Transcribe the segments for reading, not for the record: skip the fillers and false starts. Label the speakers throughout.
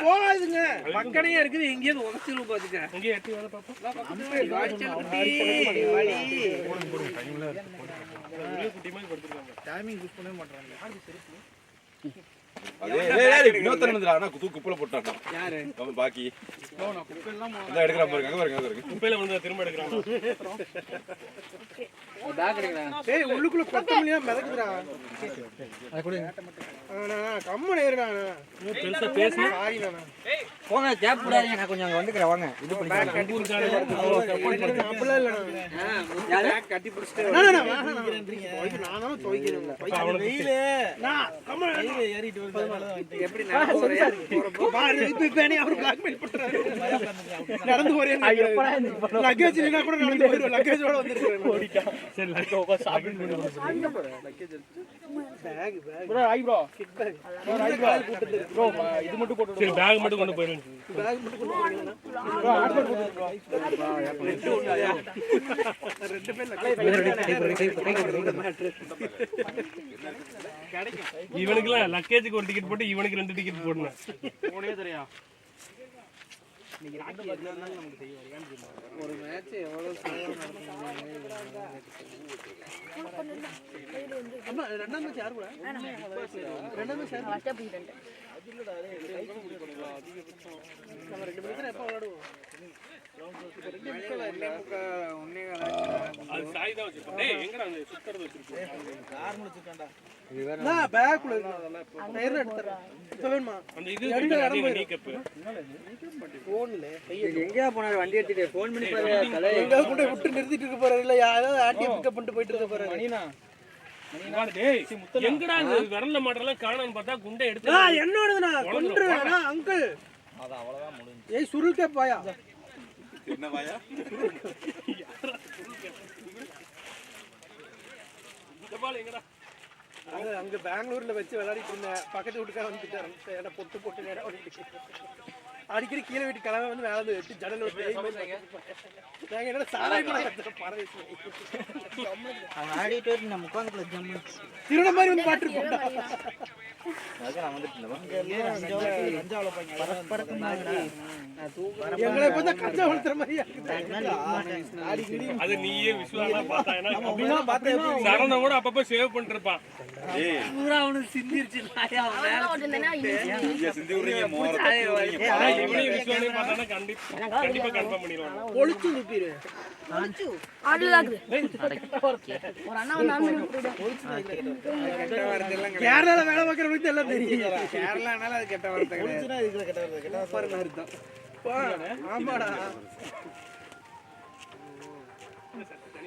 Speaker 1: போகாதுங்க மக்களையே இருக்குது எங்கேயாவது உதச்சிரும் பாத்துக்க இங்கே எட்டி வேலை பார்ப்போம் டைமிங் யூஸ் பண்ணவே மாட்டாங்க குப்பையில போட்டாங்க யாரு பாக்கி எடுக்கிற பாருங்க குப்பையில வந்து திரும்ப எடுக்கிறாங்க உள்ளுக்குள்ள கொட்ட முடியா மிதக்குதுடா கம்மன் ஏறுடா பெருசா பேசி
Speaker 2: போங்க கேப் விடாதீங்க நான் கொஞ்சம் அங்க வந்துக்கிறேன் வாங்க இது
Speaker 1: அப்படிலாம் இல்ல கட்டி பிடிச்சிட்டு நானும் துவைக்கிறேன் வெயிலே ஏறிட்டு எப்படி அவர் பிளாக்மெயில் பண்றாரு நடந்து போறேன் லக்கேஜ் இல்லைன்னா கூட நடந்து போயிடுவேன் லக்கேஜோட வந்துருக்கேன் சரி bag bro eyebrow kit bag bro இது மட்டும் போட்டு சரி பேக் மட்டும் கொண்டு போயிடுங்க பேக் மட்டும் கொண்டு போறீங்க ப்ரோ ஆர்டர் போட்டு ரெண்டு பேர் இவனுக்குலாம் லக்கேஜுக்கு ஒரு டிக்கெட் போட்டு இவனுக்கு 2 டிக்கெட் போடணும் போனே தெரியா ஒரு மேட்ச் எவ்வளவு ரெண்டாம் மேட்ச் யாரு கூட ரெண்டாம் மேட்ச் நம்ம 2 மணி எப்ப விளையாடுவோம்
Speaker 2: எங்கயா போனாரு வண்டி எடுத்துட்டு போன் பண்ணி
Speaker 1: விட்டு நிறுத்திட்டு இருக்க போறாரு இல்ல யாராவது ஆட்டிய பிக்கப் பண்ணிட்டு போயிட்டு இருக்க போறாரு
Speaker 3: எங்கடா விரல்ல மாட்டெல்லாம் காணான்னு பார்த்தா குண்டை எடுத்து
Speaker 1: என்னோடதுண்ணா கொன்றுவேனா அங்கிள்
Speaker 2: அவ்வளவுதான் முடிஞ்சு
Speaker 1: ஏய் சுருள்கே பாயா
Speaker 4: என்ன வாயா
Speaker 1: அங்க பெங்களூர்ல வச்சு விளையாடிட்டு இருந்தேன் பக்கத்து வீட்டுக்கார வந்துட்டாரு என்ன பொட்டு போட்டு நேரம் அடிக்கடி கீழே வீட்டு கிளம்ப வந்து வேலை வச்சு ஜடல் நாங்க என்ன சாராயம் திருட மாதிரி வந்து பாட்டு எங்களை பார்த்தா கஞ்சா வளர்த்துற மாதிரி
Speaker 3: அது நீயே விசுவாசமா பார்த்தா சரணம் கூட அப்பப்ப சேவ் பண்ணிட்டு இருப்பான்
Speaker 1: சிந்திருச்சு
Speaker 3: இவனையும் விசுவாசம் பார்த்தானா கண்டிப்பா கன்ஃபார்ம் பண்ணிடுவாங்க
Speaker 1: ஒளிச்சு நிப்பிரு கேரளால வேலை பார்க்கறவங்களுக்கு எல்லாம் தெரியும் கேரளானால அது கெட்ட வார்த்தை ஆமாடா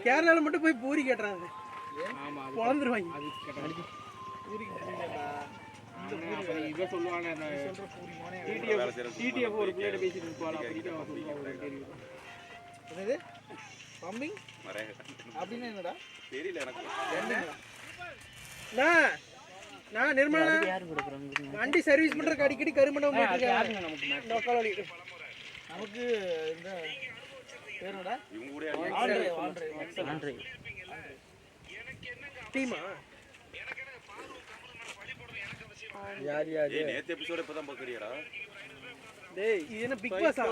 Speaker 1: கேரளால மட்டும் போய் பூரி கேட்டுறாங்க வளர்ந்துருவாங்க இவ சொல்லுவாங்க டிடிஎஃப் ஒரு பிளேட் பேசிட்டு இருப்பாளா என்னது பம்பிங் அப்படின்னா என்னடா
Speaker 4: தெரியல எனக்கு
Speaker 1: நான் நிர்மலா வண்டி சர்வீஸ் பண்றதுக்கு அடிக்கடி கருமணம் போயிட்டு இருக்கேன் நமக்கு இந்த பேரோட
Speaker 4: இவங்க கூட
Speaker 2: ஆண்ட்ரே
Speaker 1: டீமா
Speaker 2: யார்
Speaker 4: ஏய் நேத்து எபிசோட் இப்பதான் பாக்குறியாடா
Speaker 1: டேய் இது என்ன பிக் பாஸா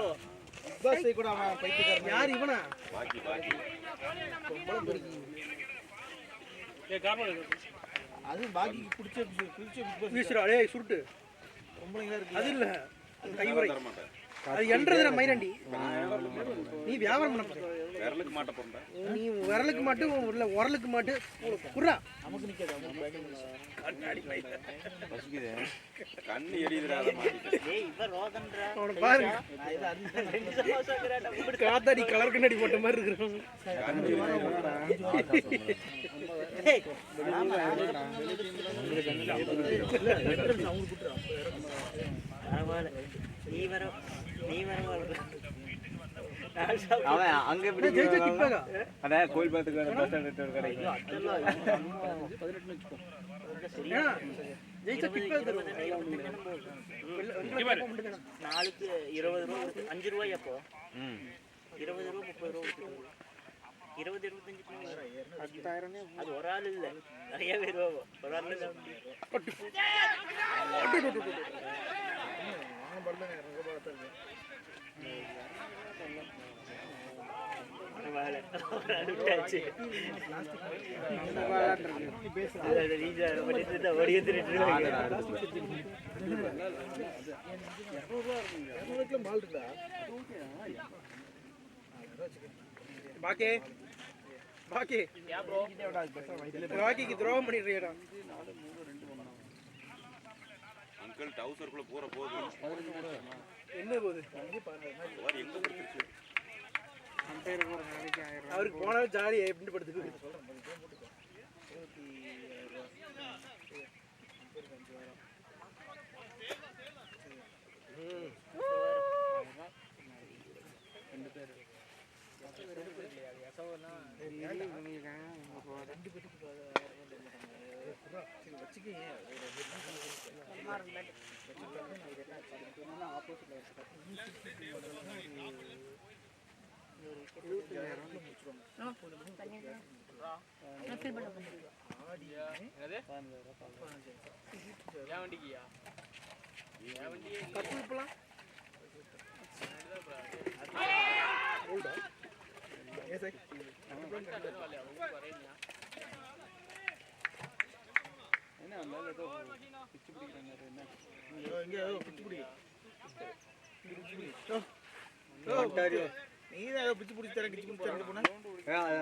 Speaker 1: பிக் பாஸ் கூட அவன் பைத்தியக்காரன் யார் இவனா
Speaker 4: பாக்கி
Speaker 3: ஏய் காரணம்
Speaker 1: அது பாக்கிக்கு பிடிச்ச பிக் பாஸ் டேய் சுருட்டு ரொம்பங்களா இருக்கு அது இல்ல கைவரை தர மாட்டேன் அது என்றதுற மயிரண்டி நீ வியாபாரம் பண்ண போற
Speaker 4: விரலுக்கு மாட்ட போறடா
Speaker 1: நீ விரலுக்கு மாட்டு இல்ல உரலுக்கு மாட்டு குறா நமக்கு நிக்காத கண்ணாடி பை
Speaker 4: பசிக்குதே கண்ணு எரியுதுடா அத மாட்டிட்டே
Speaker 2: டேய் இவ ரோதன்டா
Speaker 1: அவன பாரு காத்தாடி கலர் கண்ணாடி போட்ட மாதிரி இருக்குறான்
Speaker 4: கண்ணு எரியுதுடா
Speaker 2: டேய் நீ வர அவன் அங்க எப்படி அட கோயில் பாத்துக்கு பஸ் ஸ்டாண்ட் கடை
Speaker 1: 18
Speaker 2: நாளைக்கு 20 ரூபாய் 5 ரூபாய் அப்போ 20 ரூபாய் 30 ரூபாய்
Speaker 5: 20-25 அது ஒரு ஆள் இல்ல நிறைய பேர் ஒரு ஆள்
Speaker 1: துரோகம் பண்ணிடுறீடா.
Speaker 4: அங்கிள் டவுசருக்குள்ள போற போகுது.
Speaker 1: என்ன போகுது?
Speaker 4: எங்க போச்சு?
Speaker 1: அவருக்கு போனாலும் ஜாலியா எப்படி படுத்துக்கு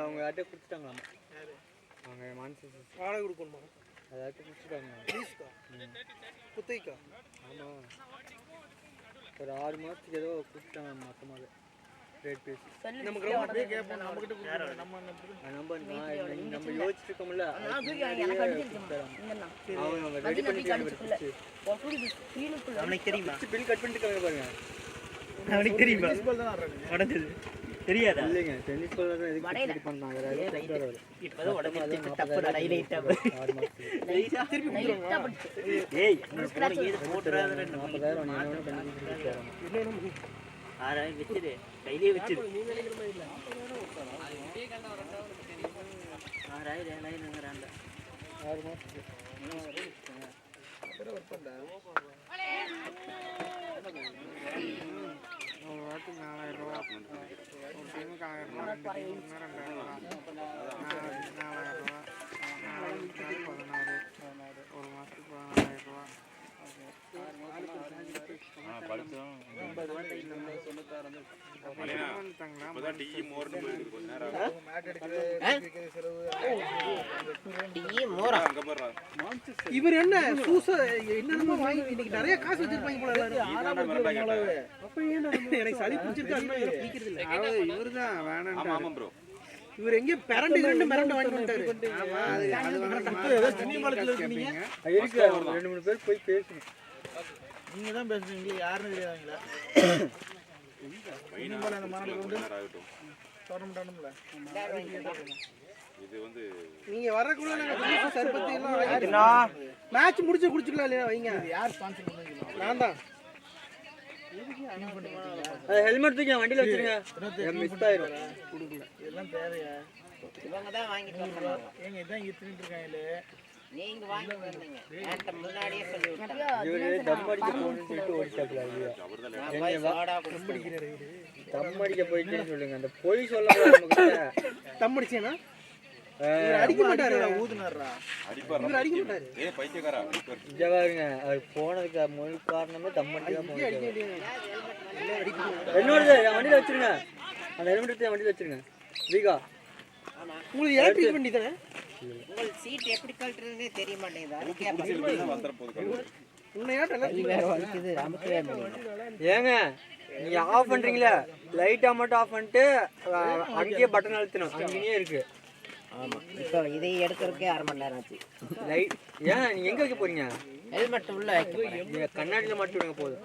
Speaker 2: அவங்க அட்டை கொடுத்துட்டாங்களா? அவங்க மான்சி
Speaker 1: வாடகை கொடுக்கணுமா?
Speaker 2: அதை அட்டை கொடுத்துட்டாங்க.
Speaker 1: குத்தைக்கா?
Speaker 2: ஆமாம், ஒரு 6 மாதத்துக்கு ஏதோ கொடுத்துட்டாங்க மொத்தமாக ரேட் பேசி.
Speaker 1: நமக்கு அப்படியே கேட்போம். நம்ம
Speaker 2: யோசிச்சுட்டு இருக்கோம்ல, அவங்க ரெடி பண்ணிட்டு
Speaker 5: அவனுக்கு தெரியுமா?
Speaker 2: பில் கட் பண்ணிட்டு இருக்காங்க பாருங்க.
Speaker 5: அவனுக்கு தெரியுமா? உடஞ்சது தெரியாதா?
Speaker 2: இல்லைங்க, டென்னிஸ் பால் தான் எதுக்கு பண்ணாங்க.
Speaker 5: இப்பதான் உடஞ்சு டப்புடா ஹைலைட் ஆ.
Speaker 2: 6 மாதத்துக்கு
Speaker 1: திருப்பி கொடுத்துருவாங்க.
Speaker 5: ஏய் ஏது போட்டுறாதடா.
Speaker 2: 40,000 நீ என்ன பண்ணி கொடுத்துருக்காங்க.
Speaker 5: 6,000 வெச்சிரு, கையிலே வெச்சிரு. 6,000 7,000ங்கறாங்க
Speaker 2: 6 மாதத்துக்கு. ஒரு வாட்டி 4,000 ரூபா, ஒரு டைமுக்கு 1,000 ரூபா, 2 டைமுக்கு 2,000 ரூபா, 4,000 ரூபா, 16, ஒரு மாதத்துக்கு 14,000 ரூபா.
Speaker 1: இவர் என்ன சூசா என்னென்னமோ வாங்கி இன்னைக்கு நிறைய காசு வச்சிருப்பாங்க போல எல்லாரும். எனக்கு சளி பிடிச்சிருக்கு.
Speaker 2: இவருதான் வேணாம்.
Speaker 1: இவர் எங்க மிரண்டு வாங்கி வந்துட்டாரு.
Speaker 2: 2-3 பேர் போய் பேசணும்.
Speaker 6: நீங்க தான் பேசுறீங்க, யாருன்னு தெரியாதுங்களா?
Speaker 1: நீங்க வரக்குள்ள நாங்க சர்பத்தி எல்லாம் மேட்ச் முடிச்சு குடிச்சுக்கலாம் இல்லையா? வைங்க.
Speaker 6: யார் ஸ்பான்சர் பண்ணுவீங்க?
Speaker 1: நான் தான்.
Speaker 2: ஹெல்மெட் தூக்கி வண்டியில வச்சிருங்க. மிஸ் ஆயிரும்.
Speaker 6: கொடுக்கல. இதெல்லாம் தேவையா?
Speaker 5: இவங்க தான் வாங்கிட்டு வந்தாங்க.
Speaker 6: ஏங்க இதான் இத்திட்டு இருக்காங்களே.
Speaker 5: நீங்க வாங்கி வந்தீங்க. நான் முன்னாடியே சொல்லி விட்டேன்.
Speaker 2: இவரு தம் அடிக்க போறேன்னு சொல்லிட்டு ஓடிட்டாப்ல. தம் அடிக்க போயிட்டேன்னு சொல்லுங்க. அந்த பொய் சொல்லக்கூடாது நமக்கு.
Speaker 1: தம் அடிச்சேனா? அடிக்க மாட்டாரு.
Speaker 6: ஊதுனாரா?
Speaker 1: இவர் அடிக்க மாட்டாரு.
Speaker 4: ஏய் பைத்தியக்காரா.
Speaker 2: இங்க பாருங்க, அவர் போனதுக்கு முழு காரணமே தம் அடிக்க போனது. என்னோடது வண்டியில வச்சிருங்க. அந்த ஹெல்மெட் எடுத்து வண்டியில வச்சிருங்க. வீகா
Speaker 1: உங்களுக்கு எலக்ட்ரிக் வண்டி தானே?
Speaker 5: உங்கள் சீட் எப்படி கழட்டுறதுனே தெரிய மாட்டேங்குது.
Speaker 2: ஏங்க நீங்க ஆஃப் பண்றீங்களா? லைட்டா மட்டும் ஆஃப் பண்ணிட்டு அங்கேயே பட்டன் அழுத்தணும். அங்கேயே இருக்கு.
Speaker 5: ஆமா, இப்போ இதை எடுக்கிறதுக்கே 1/2 மணி நேரம் ஆச்சு.
Speaker 2: லைட் ஏன் நீங்க எங்க வைக்க போறீங்க?
Speaker 5: ஹெல்மெட் உள்ள வைக்க
Speaker 2: கண்ணாடியில மட்டும் விடுங்க போதும்.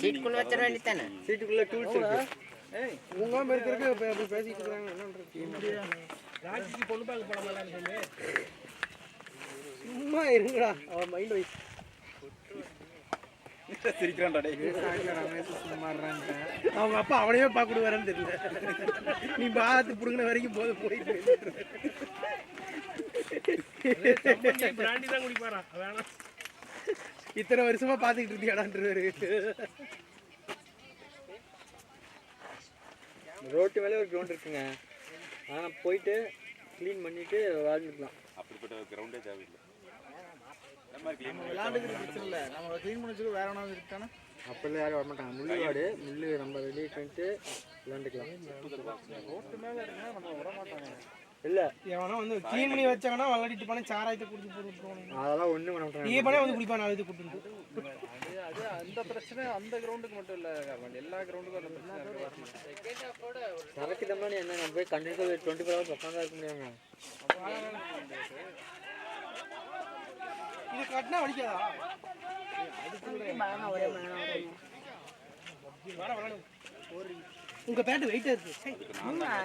Speaker 5: சீட்டுக்குள்ள வச்சிட வேண்டியதானே?
Speaker 2: சீட்டுக்குள்ள டூல்ஸ் இருக்கு.
Speaker 1: உங்காம இருக்கிறதுக்கு பேசிட்டு இருக்காங்க. என்ன பொண்ணு பார்க்க போலாமா? சும்மா இருங்கடா. அவன் மைண்ட் வைஸ்
Speaker 4: சிரிக்கிறான்டா டேய்.
Speaker 1: அவங்க அப்பா அவனையே பார்க்க விடுவாரன்னு தெரியல. நீ பார்த்து புடுங்கின வரைக்கும் போது போயிட்டு
Speaker 3: பிராண்டி தான் குடிப்பாரா வேணாம்.
Speaker 1: இத்தனை வருஷமா பாத்துக்கிட்டு இருந்தியாடான்றாரு.
Speaker 2: ரோட்டு மேலே ஒரு கிரவுண்ட் இருக்குங்க. ஆனால் போயிட்டு க்ளீன் பண்ணிட்டு விளாண்டுக்கலாம்.
Speaker 4: அப்படிப்பட்ட கிரவுண்டே தேவையில்லை.
Speaker 6: விளையாண்டுக்கிற பிரச்சனை இல்லை. நம்ம க்ளீன் பண்ணி வச்சுக்க வேற ஒன்றாவது இருக்கானா
Speaker 2: அப்பெல்லாம் யாரும் வரமாட்டாங்க. முள்ளுவாடு முள்ளு நம்ம ரெடி பண்ணிட்டு விளாண்டுக்கலாம்.
Speaker 6: ரோட்டு மேலே இருக்குன்னா நம்ம விட மாட்டாங்க.
Speaker 2: இல்லை
Speaker 1: எவனா வந்து க்ளீன் பண்ணி வச்சாங்கன்னா விளையாடிட்டு போனேன் சாராயத்தை குடிச்சு போட்டு
Speaker 2: அதெல்லாம் ஒன்றும் பண்ண மாட்டாங்க.
Speaker 1: நீ பண்ணே வந்து குடிப்பான் நாலு இது கூட்டு
Speaker 6: அது அந்த பிரச்சனை அந்த கிரவுண்டுக்கு மட்டும் இல்லை, எல்லா கிரவுண்டுக்கும் அந்த பிரச்சனை இருக்கு.
Speaker 2: சரக்கு தம்மானி என்ன நம்ம போய் கண்டிப்பாக 24 hours உட்காந்தா இருக்க முடியாங்க.
Speaker 1: இது கட்டினா வலிக்காதா? உங்க பேட் வெயிட்டா இருக்கு.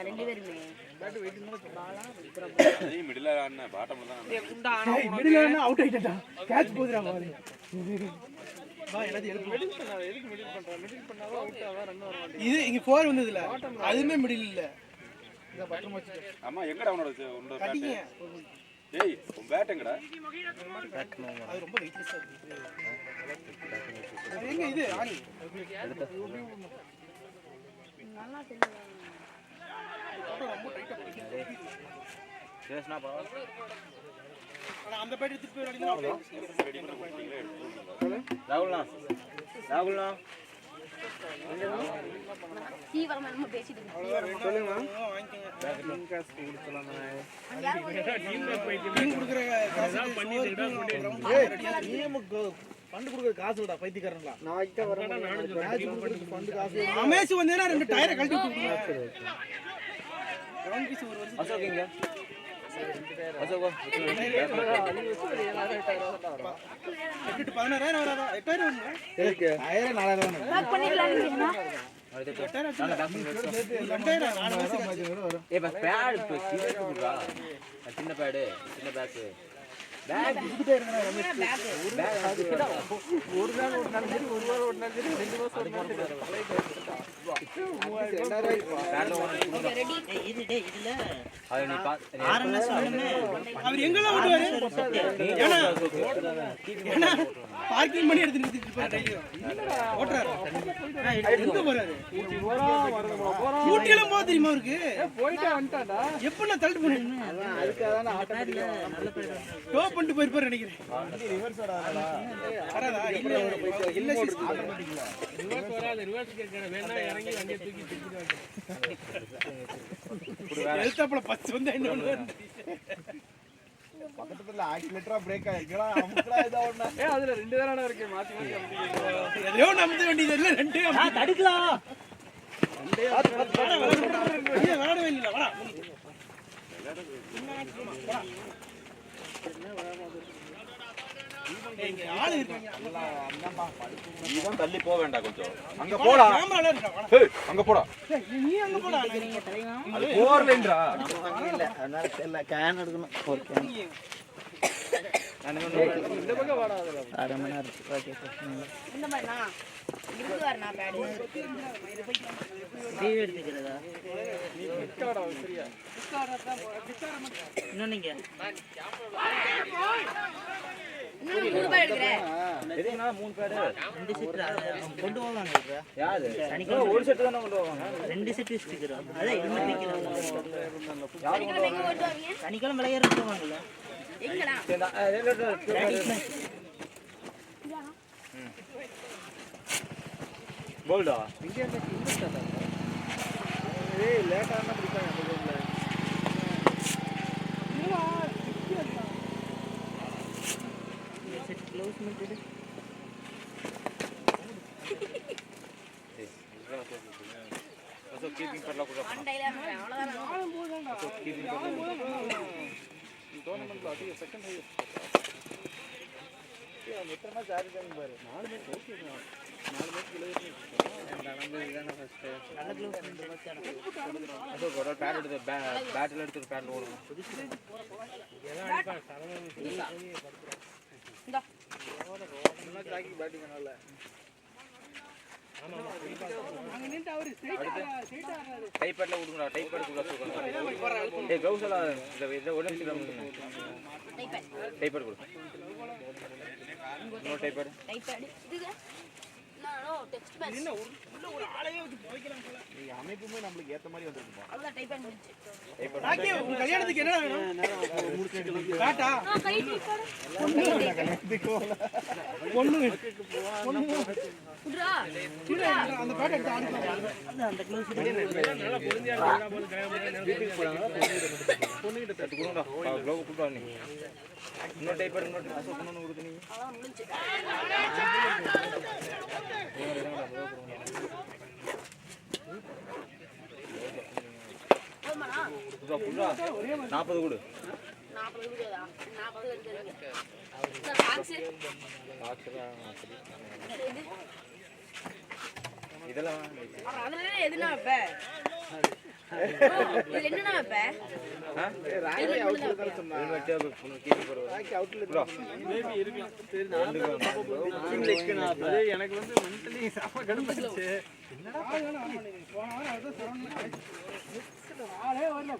Speaker 7: ரெண்டு பேருமே
Speaker 4: அதையும் மிடில் ஆடின பாட்டம்ல தான்
Speaker 1: மிடில் அவுட் ஆயிட்டா. கேட்ச் போதுடா பாரு. வா எல்லாத்தையும் எழுப்பு.
Speaker 6: எதுக்கு மிடில் பண்றேன்? மிடில் பண்ணாதான் அவுட் ஆகும், ரன் வர மாட்டேங்குது.
Speaker 1: இது இங்க 4 வந்ததுல அதுமே மிடில் இல்ல.
Speaker 6: இதை பத்திரமா வச்சுக்க.
Speaker 4: ஆமா எங்கடா உன்னோட
Speaker 1: கட்டிங்க.
Speaker 4: டேய் உன் பேட் எங்கடா?
Speaker 1: அது ரொம்ப வெயிட்லெஸ்ஸா இருக்கு. அது எங்க இது ஆணி?
Speaker 7: நல்லா தெரியும்.
Speaker 1: ரொம்ப டைட்டா பிடிக்குது. ஆனா அந்த பேட் எடுத்துட்டு போய் அடிக்கலாம்.
Speaker 2: ராகுல்ண்ணா
Speaker 7: தீவிரமா நம்ம பேசிட்டு இருக்கோம்.
Speaker 2: சொல்லுங்க.
Speaker 1: டீம் கொடுக்குற காசு
Speaker 6: ஃபண்டு கொடுக்குற காசு இல்லடா பைத்தியக்காரங்களா.
Speaker 2: நாளைக்கு தான் வரேன்.
Speaker 6: ஃபண்டு காசு
Speaker 1: ரமேஷ் வந்தேன்னா 2 டயரை கழட்டி விட்டுருங்க. ரவுண்ட் பீஸ் ஒரு வருஷம்
Speaker 2: அசோக் எங்க? அசோகோ
Speaker 1: 16,000 வராதா? 8,000 வருமா?
Speaker 2: எதுக்கு?
Speaker 6: 4,000
Speaker 7: லாக் பண்ணிக்கலாம் நீங்க.
Speaker 1: 2,000 4 வருஷம்
Speaker 2: ஏ பஸ் பேட் குடுறா. சின்ன பேட் சின்ன பேக் பேக் இதுகிட்ட இருந்தா ரமேஷ் பேக் அதுடா. ஒரு நாள் சரி ஒரு வாரம் ஒரு நாள் சரி 2 மாசம் ஒரு நாள்
Speaker 7: ஓகே ரெடி.
Speaker 5: இது டேய் இதுல
Speaker 2: அது நீ
Speaker 5: ஆர்என்எஸ் சொல்லுமே.
Speaker 1: அவர் எங்கெல்லாம் ஓடுவாரு? ஏன்னா பார்க்கிங் பண்ணி எடுத்துட்டு இருப்பாரு கையில. ஓட்டுறாரு. எங்க போறாரு? ஊட்டியெல்லாம் போக தெரியுமா அவருக்கு?
Speaker 6: போயிட்டே வந்துட்டாடா.
Speaker 1: எப்ப நான் தள்ளிட்டு போனேன்?
Speaker 6: அதுக்காக தான் ஆட்டோமேட்டிக்கா
Speaker 5: நல்ல பேர்.
Speaker 1: டோ பண்ணிட்டு போயிருப்பாரு நினைக்கிறேன்.
Speaker 6: ரிவர்ஸ்
Speaker 1: வராதா? இல்ல
Speaker 3: ரிவர்ஸ் வராது. ரிவர்ஸ் கேட்கற வேணா இறங்கி வண்டியை தூக்கி தூக்கிடுவாங்க.
Speaker 1: எழுத்தாப்புல 10 வந்தா என்ன பண்ணுவாரு?
Speaker 6: பக்கத்துல ஆக்சிலேட்டரா பிரேக் ஆயிருக்கா அமுக்குடா ஏதோ ஒண்ணா. அதுல 2 தானடா இருக்கு மாத்தி மாத்தி அமுக்கிட்டு.
Speaker 1: எதையோ நம்ப வேண்டியது இல்ல. 2
Speaker 5: தடுக்கலாம்.
Speaker 1: விளையாடவே இல்ல. வரா இங்க ஆளு இருக்காங்க.
Speaker 4: நீ தான் தள்ளி போக வேண்டாம் கொஞ்சம். அங்க போடா.
Speaker 1: கேமரால இருக்கா? வரா.
Speaker 4: ஏய் அங்க போடா.
Speaker 1: நீ அங்க போடா.
Speaker 4: அது போறலன்றா.
Speaker 6: இல்ல அதனால தெரியல கேன் எடுக்கணும். ஒரு கேன். இந்த பக்கம் வாடா அதுல. 1/2 மணி நேரம் இருக்கு. Okay sir.
Speaker 7: இந்த மாதிரி நான் இருக்கு வரனா பேட்.
Speaker 5: டிவி எடுத்துக்கிறதா?
Speaker 6: நிக்காடா சரியா.
Speaker 5: இன்னும் நீங்க
Speaker 7: இன்னும் 3 பேர் எடுக்கறேன்.
Speaker 2: எதுனா 3 பேட்
Speaker 5: 2 செட் கொண்டு போவாங்க.
Speaker 2: யாரு?
Speaker 5: சனிக்கிழமை
Speaker 2: ஒரு செட் தான கொண்டு போவாங்க.
Speaker 5: 2 செட் வச்சிருக்கோம். அதான் ஹெல்மெட் வைக்கிறாங்க.
Speaker 7: சனிக்கிழமை எங்க ஓட்டு வாங்க?
Speaker 5: சனிக்கிழமை விளையாடுறது போவாங்கல்ல.
Speaker 7: எங்கடா?
Speaker 2: போல்டா
Speaker 6: ஏய் லேட்டா ஆனா பிடிப்பாங்க அந்த கேம்ல.
Speaker 5: செட் க்ளோஸ் பண்ணிட்டு
Speaker 4: அசோ கீப்பிங் பண்ணல கூட.
Speaker 7: மண்டையில அவ்வளவுதான்.
Speaker 6: டோர்னமெண்ட்ல அதிக செகண்ட் ஹை. ஏய் எத்தனை மேட்ச் ஆடிட்டாங்க பாரு. 4 மேட்ச் ஓகே தான். 4 மேட்ச் விளையாடி. நடந்து இதான ஃபர்ஸ்ட்.
Speaker 5: நல்ல க்ளோஸ் பண்ணிட்டு வச்சானே.
Speaker 2: அசோ ஒரு பேட் எடுத்து பேட்ல எடுத்து பேட்ல ஓடுங்க.
Speaker 7: இந்தா.
Speaker 6: நல்லா ஜாக்கி பேட்டிங் பண்ணல.
Speaker 2: டைப்பர்ல விடுங்கடா டைப்பர் கொடுங்க ஏய் க்ளவுஸ் எல்லாம் இத ஒரு நிமிஷம் டைப்பர் கொடு நோ டைப்பர்
Speaker 7: இதுங்க நானோ டெக்ஸ்ட் பேட்ச் என்ன ஒரு ஆளையே வச்சு போய்க்கலாம் போல
Speaker 5: இந்த அமைப்புமே நமக்கு ஏத்த மாதிரி வந்திருக்கு
Speaker 7: அவ்வளவு டைப் பண்ணி முடிச்சு
Speaker 1: பாக்கி உங்க கல்யாணத்துக்கு என்ன வேணும் காட்டா
Speaker 7: கை டைப்
Speaker 1: பொண்ணு
Speaker 7: குடுறா
Speaker 1: அந்த பாட்டை எடுத்து ஆடி அந்த க்ளோஸ்
Speaker 3: நல்லா பொருந்தியா இருக்கா போல கல்யாணம்
Speaker 2: வீட்டுக்கு போறாங்க பொண்ணு கிட்ட தட்டு கொடுங்கடா க்ளோவ் கொடுடா நீ இன்னொரு டைப்பர் இன்னொரு அசோக் பொண்ணு கொடுத்து நீ
Speaker 7: அதான் முடிஞ்சு போமாடா
Speaker 2: 40 கொடு
Speaker 7: 40 விடுதா 40 எடுத்துறீங்க டாக்ஸ்
Speaker 2: இதெல்லாம்
Speaker 7: அதுல எதுனா வைப்ப இதுல என்னன்னா வைப்ப
Speaker 5: ராயவே அவுட்ல தான் சொன்னா
Speaker 2: ஹெல்மெட் பொண்ணு கேட்டி போறது
Speaker 5: ராக்கி அவுட்ல மேபி இருக்கலாம் சரி நான் எனக்கு வந்து மென்டலி சம கடுப்பாச்சு என்னடா
Speaker 1: போன வாரம் அதான் சரவணன் ஆளே வரல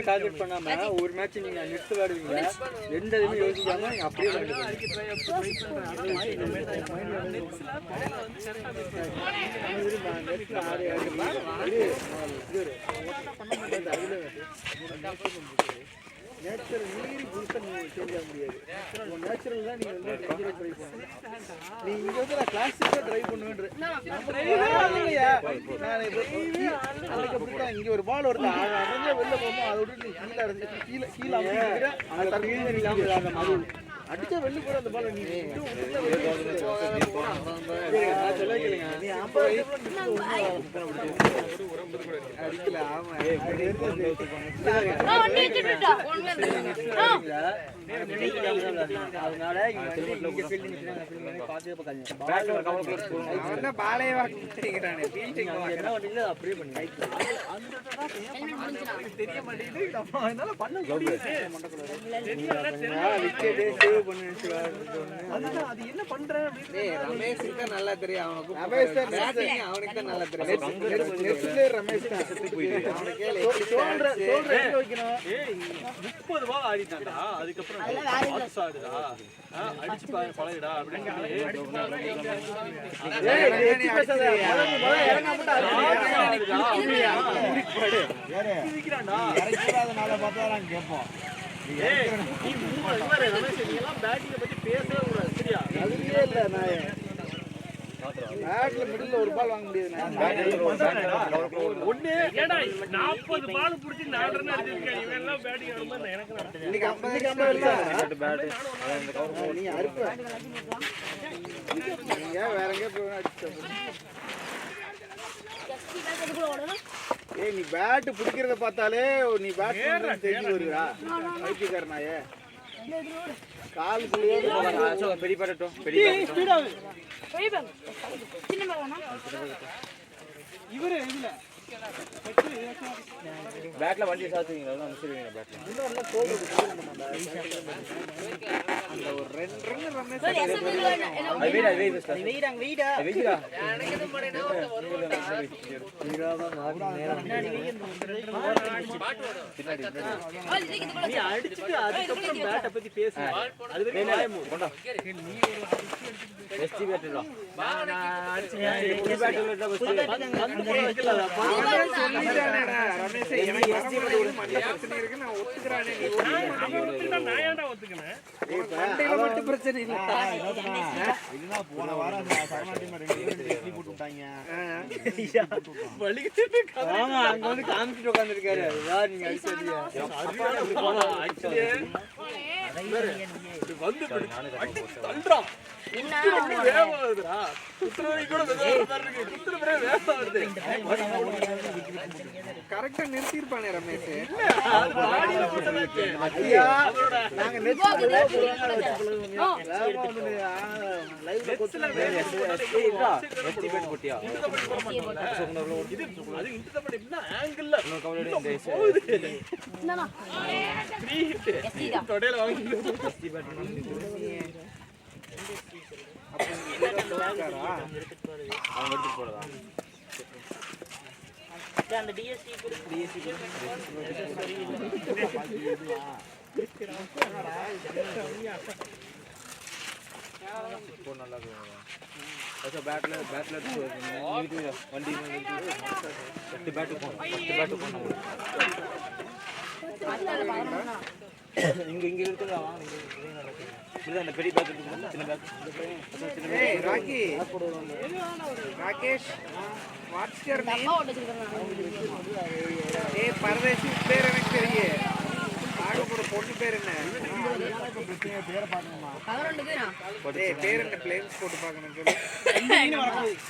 Speaker 5: கால்குலேட் பண்ணாம ஒரு மேட்ச் நீங்க நெக்ஸ்ட் விளையாடுவீங்க எந்த இதுமே யோசிக்காம நீங்க அப்படியே நேச்சுரல் மீறி புதுசாக நீங்கள் சேஞ்ச் ஆக முடியாது உங்கள் நேச்சுரல் தான் நீங்கள் வந்து ட்ரை பண்ணணும் நீ இங்கே வந்து நான் கிளாஸிக்காக ட்ரை பண்ணுவேன் இல்லையா நான் அதுக்கப்புறம் தான் இங்கே ஒரு பால் வருது அரைஞ்சா வெளில போகும்போது அதை விட்டு நீ கீழே அரைஞ்சி கீழே அமைக்கிற அடிச்சா வெளில போற அந்த பால் நீ நீ 50 அடிக்கல ஆமா அதனால இங்க ஃபீல்டிங் பாலே வாங்கிக்கிறானே ஃபீல்டிங் என்ன பண்ணீங்க அப்படியே பண்ணி தெரிய மாட்டேங்குது அதனால பண்ண முடியாது அது என்ன பண்றேன் ரமேஷ் நல்லா தெரியும் அவனுக்கு ரமேஷ் அவனுக்கு தான் நல்லா தெரியும் ரமேஷ் வைக்கணும் 30 பால் ஆடிட்டான்டா அதுக்கப்புறம் அடிச்சு பழகுடா அப்படின்னு கேட்போம் பேட்டிங்கை பத்தி பேசவே கூடாது சரியா அதுலயே இல்ல நான் பேட்ல மிடில்ல ஒரு பால் வாங்க முடியாது
Speaker 3: ஒண்ணு ஏடா 40 பால் புடிச்சு 4 ரன் அடிச்சிருக்கேன் இவன் எல்லாம் பேட்டிங் ஆடும்போது எனக்கு நடக்குது
Speaker 5: இன்னைக்கு 50 இல்ல பேட் நீ அறுப்பு நீங்க வேற எங்க போய் அடிச்சு ஏய் நீ பேட் பிடிக்கிறத பார்த்தாலே நீ பேட் தெரிஞ்சு வருவா பைத்தியக்காரனாயே காலுக்குள்ளேயே
Speaker 2: பெரிய பாடட்டும் பெரிய
Speaker 1: இவரு இதுல
Speaker 2: பேட்ல வண்டி சாத்துவீங்களா முடிச்சிருவீங்க பேட்ல
Speaker 5: அந்த ஒரு 2 ரன் ரமேஷ் நீ அடிச்சுட்டு அதுக்கப்புறம் பேட்டை பத்தி பேசு அது வரைக்கும் கொண்டா எஸ்டி பேட்டா நான் அடிச்சு பேட்டல
Speaker 6: சொல்லிட்டானேடா ரமேஷ், எனக்கு வரும்போது மண்டை பிரச்சனை இருக்கு, நான் ஒத்துக்கிறானே, நீ ஒத்துக்கிட்டா
Speaker 3: நான் ஏன்டா ஒத்துக்கினேன்?
Speaker 6: மண்டையில மட்டும் பிரச்சனை இல்ல.
Speaker 5: போன வாரம் சரணாட்டிமா 2 இட்லி போட்டு விட்டாங்க.
Speaker 6: ஆமா, அங்க வந்து காமிச்சிட்டு உட்கார்ந்திருக்காரு. யார் நீங்க அடிச்சது? கரெக்டா நிறுத்திருப்பானே ரமேஷ்.
Speaker 5: நாங்க
Speaker 2: போட்டியா
Speaker 7: என்னண்ணா? எஸ்டிடா. அந்த டிஎஸ்டி கூட
Speaker 2: பேட்ல வண்டி பேட்டு போனோம். இங்க இருக்குதா? அந்த பெரிய பேட் இருக்கு, சின்ன பேட்.
Speaker 6: ஏய் Rocky, Rakesh, what's your name?
Speaker 7: டப்பா ஓட்ட வச்சிருக்காங்க.
Speaker 6: ஏய் பரதேசி, பேர் எனக்கு தெரியும். ஆகப்போற பொண்ணு பேர் என்ன?
Speaker 5: பேரை பார்க்கணுமா?
Speaker 7: 11 பேரா?
Speaker 6: ஏய் பேர் என்ன? பிளேன்ஸ் போட்டு பார்க்கணும் சொல்லு.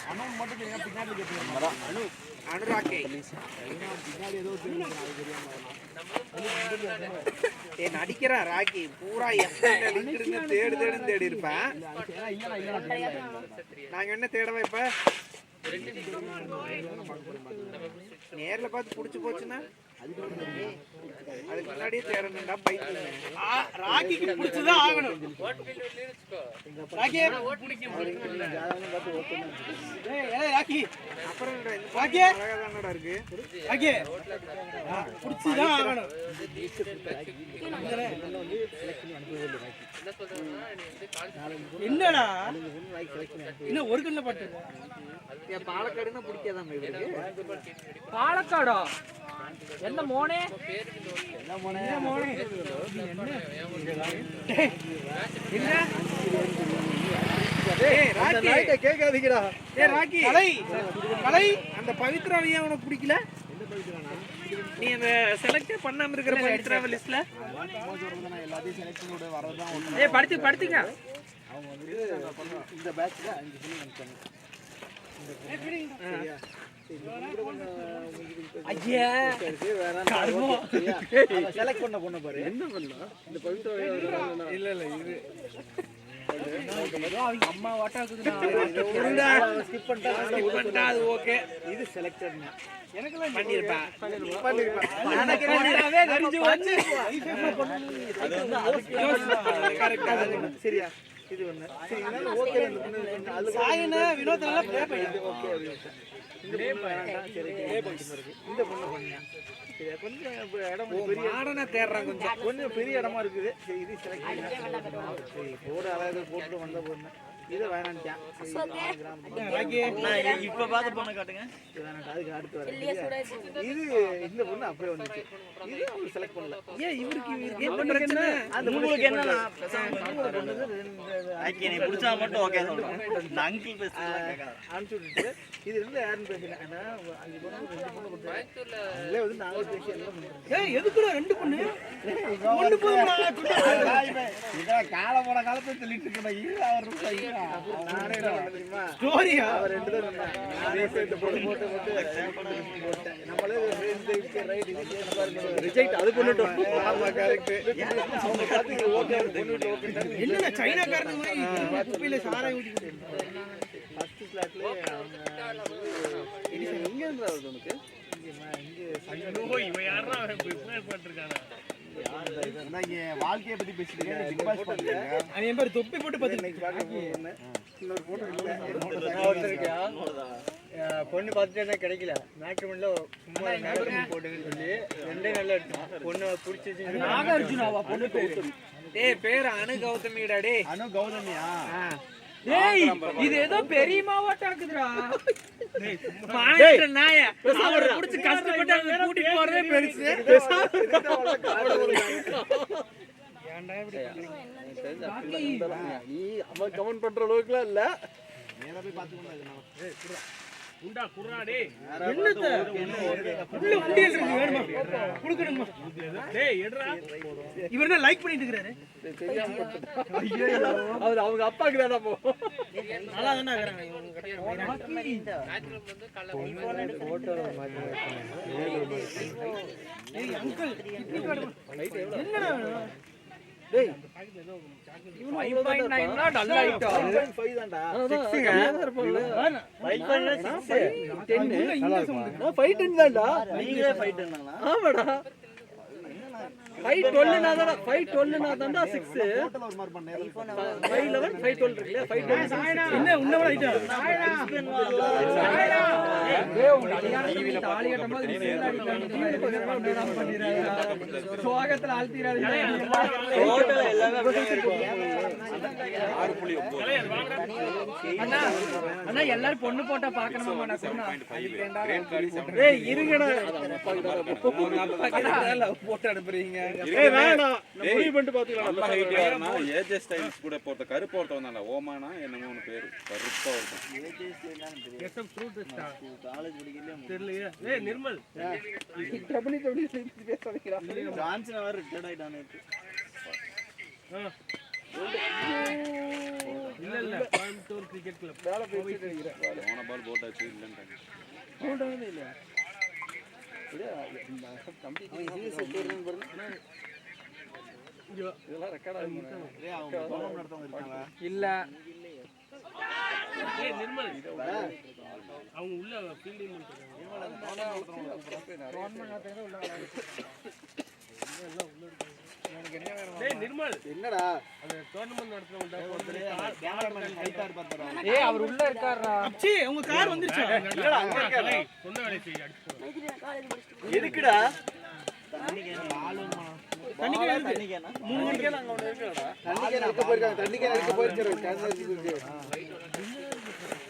Speaker 5: அண்ணன் மட்டும் தெரியும், பின்னாடி கேட்பீங்க.
Speaker 6: அனுராக்கே.
Speaker 5: பின்னாடி ஏதோ தெரியும், அது தெரியாம.
Speaker 6: ஏய் நடிக்கிறா ராக்கி, பூரா எஃப்ல லிங்க் தேடி இருப்பேன். நாங்க என்ன தேடவா இப்ப? நேர்ல பார்த்து புடிச்சு போச்சுன்னா அதுக்கு முன்னாடியே தேடணும்டா பைக்கு.
Speaker 5: ராக்கிக்கு பிடிச்சதான் ஆகணும். ராக்கி ராக்கி
Speaker 6: அப்புறம்
Speaker 5: ராக்கி
Speaker 6: அழகாதானடா இருக்கு.
Speaker 5: ராக்கி பிடிச்சதான் ஆகணும். என்னடா இன்னும் ஒரு கண்ண பாட்டு
Speaker 6: என் பாலக்காடுன்னா பிடிக்காதான் இவருக்கு.
Speaker 5: பாலக்காடா என்ன மோனே? என்ன மோனே? கேட்காதீங்கடா.
Speaker 6: ஏய் ராக்கி, கலை கலை, அந்த பவித்ராவையே உனக்கு பிடிக்கல? நீ அந்த செலக்ட் பண்ணாம இருக்கிற பவித்ராவை லிஸ்ட்ல
Speaker 5: எல்லாத்தையும் செலக்ட் பண்ணி வரதான்.
Speaker 6: ஏய் படிச்சுங்க.
Speaker 5: அவங்க வந்து இந்த பேட்ச்ல 5 சொல்லி வந்துட்டாங்க. ஐயா செலக்ட் பண்ண பொண்ணு பாரு. என்ன பண்ணலாம் இந்த பவித்ரா? இல்ல இது அவங்க அம்மா வாட்டாக்குதுடா. ஸ்கிப் பண்ணிட்டா அது ஓகே. இது செலக்டட் எனக்கெல்லாம் பண்ணிருப்பேன். எனக்கே தெரிஞ்சு வந்து அது வந்து அதுக்கு கரெக்ட்டா சரியா? இது ஒண்ணு சரி, இதனால ஓகே. சாயன வினோத் நல்லா ப்ளே பண்ணிட்டு ஓகே. இந்த பொண்ணு பண்ணியா? சரி, கொஞ்சம் இடம் பெரிய மாடனா தேடுறாங்க. கொஞ்சம் பெரிய இடமா இருக்குது. சரி, இது செலக்ட் பண்ணி சரி போட அழகு போட்டு வந்த பொண்ணு இது வேணான்ட்டான். இப்ப பார்த்து பொண்ணு காட்டுங்க. அதுக்கு அடுத்து வரேன். இது இந்த பொண்ணு அப்படியே வந்துச்சு. இது அவங்க செலக்ட் பண்ணல. ஏன் இவருக்கு என்ன பிரச்சனை? அந்த உங்களுக்கு என்னன்னா நீ பிடிச்சா மட்டும் ஓகே சொல்றேன். இந்த அங்கிள் பேசுறாங்க அனுப்பிச்சு விட்டுட்டு இது இருந்து யாருன்னு பேசுறேன். நான் 5 பொண்ணு 2 பொண்ணு கொடுத்தேன். இல்ல வந்து நாங்க பேசி எல்லாம் பண்றோம். ஏய் எதுக்குடா 2 பொண்ணு? ஒண்ணு போதுமா? இத கால போற காலத்துல சொல்லிட்டு இருக்கடா. இது அவர் நானே என்ன பண்ண தெரியுமா? ஸ்டோரியா? அவர் 2 தான் சொன்னாங்க. நானே சேர்த்து போட்டு போட்டேன். நம்மளே இந்த ரைட் இது பாருங்க ரிஜெக்ட் அது பண்ணிட்டோம். ஆமா கரெக்ட். அவங்க பாத்தீங்க ஓகே பண்ணிட்டு ஓகே. என்னடா சைனாக்காரங்க மாதிரி குப்பையில சாராய் ஊத்திட்டு ஃபர்ஸ்ட் ஸ்லாட்ல எடிஷன் எங்க இருந்தா வருது உனக்கு?
Speaker 3: ஓ இவன் யாரா பிசினஸ் பண்ணிருக்கானா?
Speaker 5: நீங்க வாழ்க்கைய பத்தி பேசிட்டு இருக்கீங்க. பிக் பாஸ் பாத்தீங்க. அது என் பேர் தொப்பி போட்டு பாத்தீங்க. இன்னொரு போட்டோ இல்ல. பொண்ணு பார்த்துட்டே கிடைக்கல. மேட்ரிமோனில சும்மா மேட்ரிமோன் போட்டுன்னு சொல்லி 2 நாள்ல அடிச்சோம். பொண்ணு பிடிச்சிச்சு. நாகார்ஜுனாவா பொண்ணு பேரு? டேய் பேர் அனு கௌதமிடா. டேய் அனு கௌதமியா?
Speaker 6: டேய் இது ஏதோ பெரிய மாவட்டாக்குதுடா. மானேட்ட நாய அவரை புடிச்சு கஷ்டப்பட்டு அங்க கூட்டிட்டு போறதே பெருசு. ஏன்டா இப்படி
Speaker 5: நீ அவன் கமெண்ட் பண்ற அளவுக்குலாம் இல்ல.
Speaker 3: உண்டா குர்ரா டேய்.
Speaker 6: என்னத்த உள்ள முடியல இருக்கு வேணுமா குடுக்கணுமா?
Speaker 3: டேய் எடுடா.
Speaker 6: இவர் என்ன லைக் பண்ணிட்டு இருக்காரு?
Speaker 5: ஐயோ அது அவங்க அப்பாக்கு தான போ.
Speaker 6: நல்லா தான இருக்காங்க இவங்க. ஏய் அங்கிள் என்னடா வேணும்? டேய் 5.9 னா டல் ஆயிட்டா.
Speaker 5: 5 தான்டா.
Speaker 6: 6ங்க.
Speaker 5: 510 தான்டா. நீங்களே 510ங்களா? ஆமாடா. 512 நாதாடா 512 நாதான்டா 6. டோட்டல் ஒரு மார்க் பண்ணேன். 511 512 இருக்குல 512
Speaker 6: என்ன உன்னவள ஆயிட்டா?
Speaker 5: டேய் உங்க கல்யாணத்துக்கு தாலி கட்டும்போது நீ சோகத்துல ஆழ்த்திராதீங்க. டோட்டல் எல்லாமே
Speaker 4: 6.9
Speaker 6: அண்ணா எல்லாரும் பொண்ணு போட்டா பார்க்கணுமா நான் சொன்னா.
Speaker 5: டேய் இருங்கடா. போட்டோ அனுப்புறீங்க. ஏய் வேணாம். நான் முடிவு பண்ணிட்டு பாத்துக்கலாம்.
Speaker 4: நம்ம ஹைட் யாருன்னா ஏஜே ஸ்டைல்ஸ் கூட போட்ட கருப்பு ஒருத்தன் வந்தான்ல ஓமானா என்னமோ ஒன்னு பேரு கருப்பா இருக்கும்.
Speaker 3: எஸ்எம் ஃப்ரூட் ஸ்டா காலேஜ் படிக்கலையே தெரியலையே. ஏய் நிர்மல்
Speaker 5: டபுள் பேசாதீங்கடா.
Speaker 6: ஜான்சன் அவர் ரிட்டையர்ட் ஆயிட்டானே.
Speaker 3: இல்ல இல்ல கோயம்புத்தூர் கிரிக்கெட் கிளப்
Speaker 5: வேலை பேசிட்டு இருக்கீங்க.
Speaker 4: போன பால் போட்டாச்சு இல்லன்றாங்க.
Speaker 5: போடவே இல்ல. தம்பி சீரியஸ் போறேன்னு பாருங்க. இதெல்லாம் ரெக்கார்ட் ஆகுது. டேய் அவங்க ப்ரோகிராம் நடத்தவங்க இருக்காங்க. இல்ல.
Speaker 3: ஏய் நிர்மல் அவங்க உள்ள ஃபீல்டிங் பண்ணிட்டாங்க. டேய் நிர்மல்
Speaker 5: என்னடா
Speaker 3: அந்த டோர்னமென்ட் நடத்துறவங்க
Speaker 5: கேமராமேன் கைட்டார் பார்த்தறா.
Speaker 6: ஏய் அவர் உள்ள இருக்காரா? அச்சி உங்க கார் வந்துருச்சா?
Speaker 5: இல்லடா அங்க இருக்காரா.
Speaker 3: சொந்த வேலை செய்ய அடிச்சு
Speaker 7: காலேஜ் முடிச்சிட்டு
Speaker 5: எதுக்குடா?
Speaker 6: தண்ணி கேன் இருக்கு.
Speaker 5: 3 மணிக்கு அங்க ஒண்ணு இருக்குடா. தண்ணி கேன் எடுக்க போயிருக்காங்க. தண்ணி கேன் எடுக்க போயிருக்காங்க. கேன்சல் இருக்கு.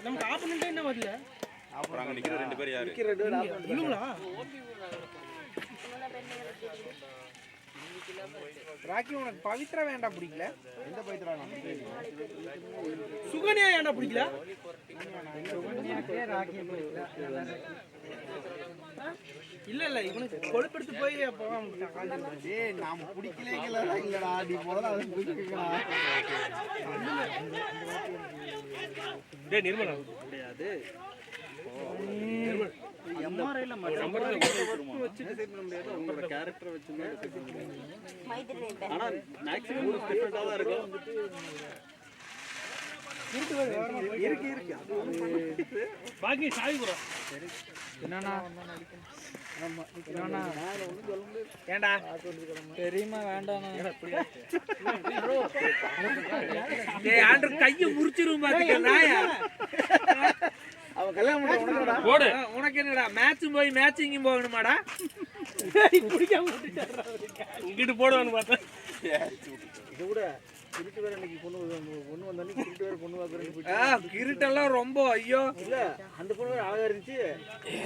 Speaker 6: நமக்கு ஆப்போனன்ட் என்ன வரல?
Speaker 4: அப்புறம் அங்க நிக்கிற ரெண்டு பேர் யாரு?
Speaker 5: நிக்கிற ரெண்டு பேர் ஆப்போனன்ட்.
Speaker 6: இல்லங்களா? ராக்கி உனக்கு பவித்ரா வேண்டாம் பிடிக்கல?
Speaker 5: எந்த பைத்ரா நம்ம
Speaker 6: சுகன்யா ஏன்டா பிடிக்கல?
Speaker 5: சுகன்யாக்கே ராக்கி பிடிக்கல.
Speaker 6: இல்ல இல்ல இவனுக்கு கொழுப்படுத்து போய் அப்போ
Speaker 5: டேய் நாம பிடிக்கலங்கறதா இல்லடா. நீ முதல்ல அத பிடிக்கங்கடா.
Speaker 3: டேய் நிர்மல்
Speaker 5: முடியாது.
Speaker 6: எம்ஆர்ஐல
Speaker 3: நம்பர்
Speaker 5: வச்சு டிசைட் பண்ண முடியாது. உங்களோட கேரக்டர் வச்சு தான் டிசைட் பண்ண முடியும்.
Speaker 7: மைதிலி
Speaker 5: ஆனா மேக்ஸிமம் ஒரு டிஃபரண்டா தான் இருக்கும். இருக்கு இருக்கு.
Speaker 3: பாக்கி சாவி ப்ரோ
Speaker 6: என்னன்னா ஆமா என்னன்னா
Speaker 5: நான் ஒண்ணும் சொல்ல முடியாது.
Speaker 6: ஏன்டா தெரியுமா வேண்டாம். டேய் ஆண்டர் கைய முறிச்சிரும் பாத்துக்க நாயா.
Speaker 5: அவன் கல்யாணம் பண்ற உனக்குடா.
Speaker 3: போடு
Speaker 6: உனக்கு என்னடா மேட்சும் போய் மேட்சிங்கும் போகணுமாடா? குடிக்காம விட்டுட்டாரா?
Speaker 3: இங்கிட்டு போடுவான்னு பார்த்தேன்.
Speaker 5: இது கூட திருட்டு வேற இன்னைக்கு பொண்ணு வந்தானே திருட்டு வேற பொண்ணு வாக்குறேன்னு போயிட்டு.
Speaker 6: கிருட்டெல்லாம் ரொம்ப ஐயோ
Speaker 5: இல்ல அந்த பொண்ணு வேற அழகா இருந்துச்சு.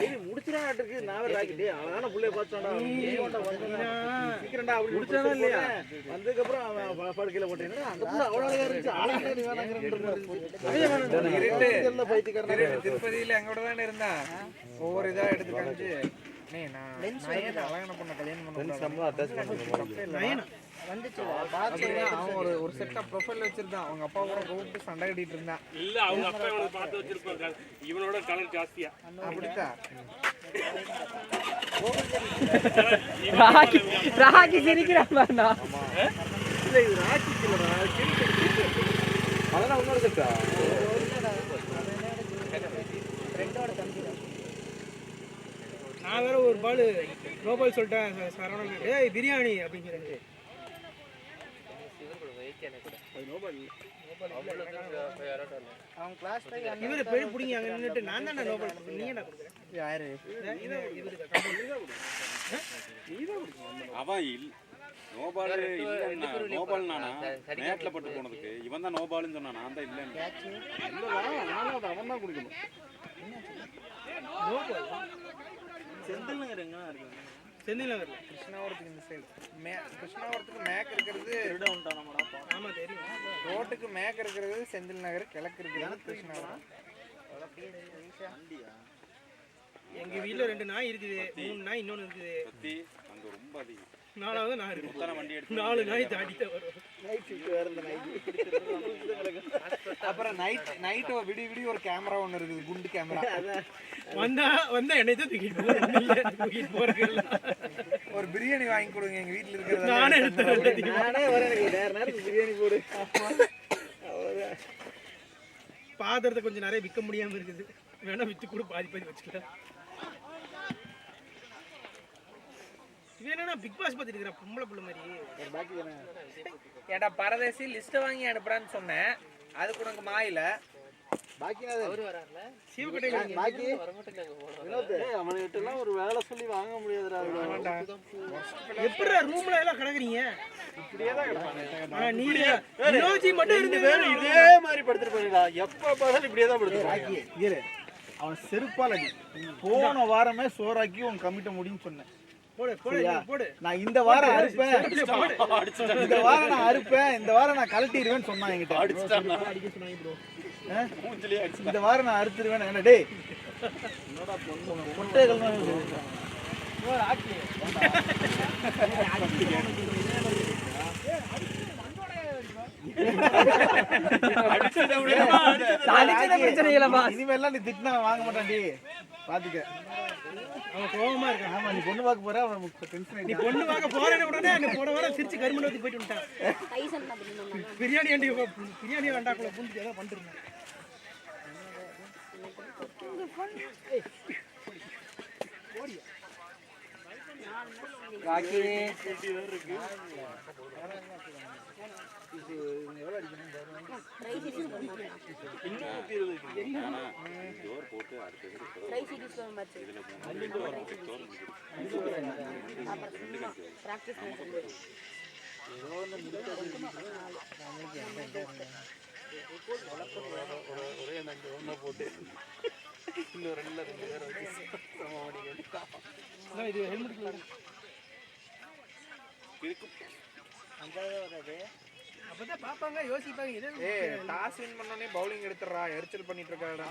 Speaker 5: ஏய் முடிச்சறானா இருக்கு. நான் வேற ராக்கிட்டே அழகான புள்ளைய பார்த்தான்டா. நீயோட வந்தடா. சீக்கிரம்டா அப்படி முடிச்சானா இல்லையா? வந்ததுக்கு அப்புறம் அவன் படுக்கையில போட்டேன்னா அந்த புள்ள அவ்வளவு அழகா இருந்துச்சு. அழகா நீ வேணாங்கறன்ற
Speaker 6: கிருட்டு
Speaker 5: இல்ல பைத்தியக்காரனா.
Speaker 6: திருப்பதியில எங்கோட தானே இருந்தா ஒவ்வொரு இதா எடுத்து காமிச்சு நான் ஏன் அழகான பொண்ணை கல்யாணம் பண்ண
Speaker 7: வந்துச்சு
Speaker 6: அவன் ஒரு செட் ஆஃப் ப்ரொஃபைல் வச்சிருந்தான். அவங்க அப்பா கூட கூப்பிட்டு சண்டை கட்டிட்டு இருந்தான்.
Speaker 3: இல்ல அவங்க அப்பா இவனுக்கு பார்த்து வச்சிருப்பாங்க. இவனோட கலர் ஜாஸ்தியா.
Speaker 6: அப்படித்தான்
Speaker 5: ராக்கி சிரிக்கிறான் பாருடா. இல்ல இது ராக்கி இல்லடா. அதெல்லாம் இன்னொரு செட்டா.
Speaker 7: ஃப்ரெண்டோட தம்பி.
Speaker 6: நான் வேற ஒரு பால் நோபால் சொல்லிட்டேன் சரவணன். ஏய் பிரியாணி அப்படிங்கிறது
Speaker 5: அவன் கிளாஸ்
Speaker 6: இவரு போய் பிடிங்க அங்க நின்னுட்டு நான் தான் நோபால் நீ என்ன கொடுக்குற?
Speaker 5: யாரு?
Speaker 4: அவன் நோபால் இல்லைன்னா நோபால் நானா நேட்டில் பட்டு போனதுக்கு இவன் தான் நோபால்னு சொன்னான். நான் தான் இல்லைன்னு.
Speaker 5: அவன் தான் குடிக்கணும். செந்தில் நகர் எங்க இருக்கு?
Speaker 6: செந்தில் நகர்
Speaker 5: கிருஷ்ணாவரத்துக்கு இந்த சைடு. கிருஷ்ணாவரத்துக்கு மேக் இருக்கிறது
Speaker 6: ஆமா தெரியும்.
Speaker 5: ரோட்டுக்கு மேக் இருக்கிறது செந்தில் நகர், கிழக்கு இருக்கிறது கிருஷ்ணாவரம்.
Speaker 6: எங்க வீட்ல 2 நாய் இருக்குது, 3 நாய் இன்னொன்னு இருக்குது.
Speaker 4: பத்தி அங்க ரொம்ப அதிகம்.
Speaker 6: 4வது நான் இருக்கு.
Speaker 4: மொத்தம் வண்டி எடுத்து
Speaker 6: 4 நாய் தாண்டிட்டு வரும்.
Speaker 5: நைட் ஷிஃப்ட் வேற இந்த நைட். அப்புறம் நைட் விடி ஒரு கேமரா ஒன்னு இருக்குது, குண்டு கேமரா.
Speaker 6: வந்தா என்னை தான் தூக்கிட்டு போறீங்க.
Speaker 5: ஒரு பிரியாணி வாங்கி கொடுங்க எங்க வீட்ல இருக்கிறது.
Speaker 6: நானே எடுத்துறேன்.
Speaker 5: நானே வரேன், எனக்கு நேர நேரத்துக்கு பிரியாணி போடு.
Speaker 6: பாத்திரத்தை கொஞ்சம் நிறைய விற்க முடியாம இருக்குது, வேணா வித்து கூட பாதி வச்சுக்கலாம். இது என்னன்னா பிக் பாஸ் பார்த்துட்டு இருக்கிற பொம்பளை புள்ள மாதிரி.
Speaker 5: ஏடா பரதேசி லிஸ்ட் வாங்கி அனுப்புறான்னு சொன்னேன், அதுக்கு உனக்கு மாயில அவனுக்கிட்டலாம் ஒரு வேலை சொல்லி வாங்க முடியாதுடா.
Speaker 6: எப்படி ரூம்ல எல்லாம் கிடக்குறீங்க? இப்படியே தான் கிடப்பாங்க. நீ வினோஜி மட்டும்
Speaker 5: இதே மாதிரி படுத்துட்டு போறீங்களா? எப்ப பார்த்தாலும் இப்படியே தான் படுத்துறாங்க. அவன் செருப்பால் அடி. போன வாரமே சோறாக்கி உன் கமிட்ட முடியும்னு சொன்னேன். நான் இந்த வாரம் அறுப்பேன், இந்த வாரம் நான் அறுப்பேன், இந்த வாரம் நான் கழட்டிடுவேன்னு சொன்னான் என்கிட்ட. இந்த வாரம் நான் அறுத்துருவேன். என்ன டேய் முட்டைகள் இனிமேல்லாம் நீ திட்டினா வாங்க மாட்டான்டி, பாத்துக்க.
Speaker 6: அவன் கோவமா இருக்கான்.
Speaker 5: ஆமா, நீ பொண்ணு பார்க்க போற, அவன் டென்ஷன்.
Speaker 6: நீ பொண்ணு பார்க்க போறேன்னு உடனே என்ன போன வாரம் திருச்சி கருமண்டத்துக்கு போயிட்டு வந்துட்டான். பிரியாணி வேண்டாக்குள்ள பூந்து ஏதோ பண்ணிருந்தேன். அப்பதான் பாப்பாங்க யோசிப்பாங்க. டாஸ் வின் பண்ணோனே பவுலிங் எடுத்துறா, எரிச்சல் பண்ணிட்டு இருக்காடா.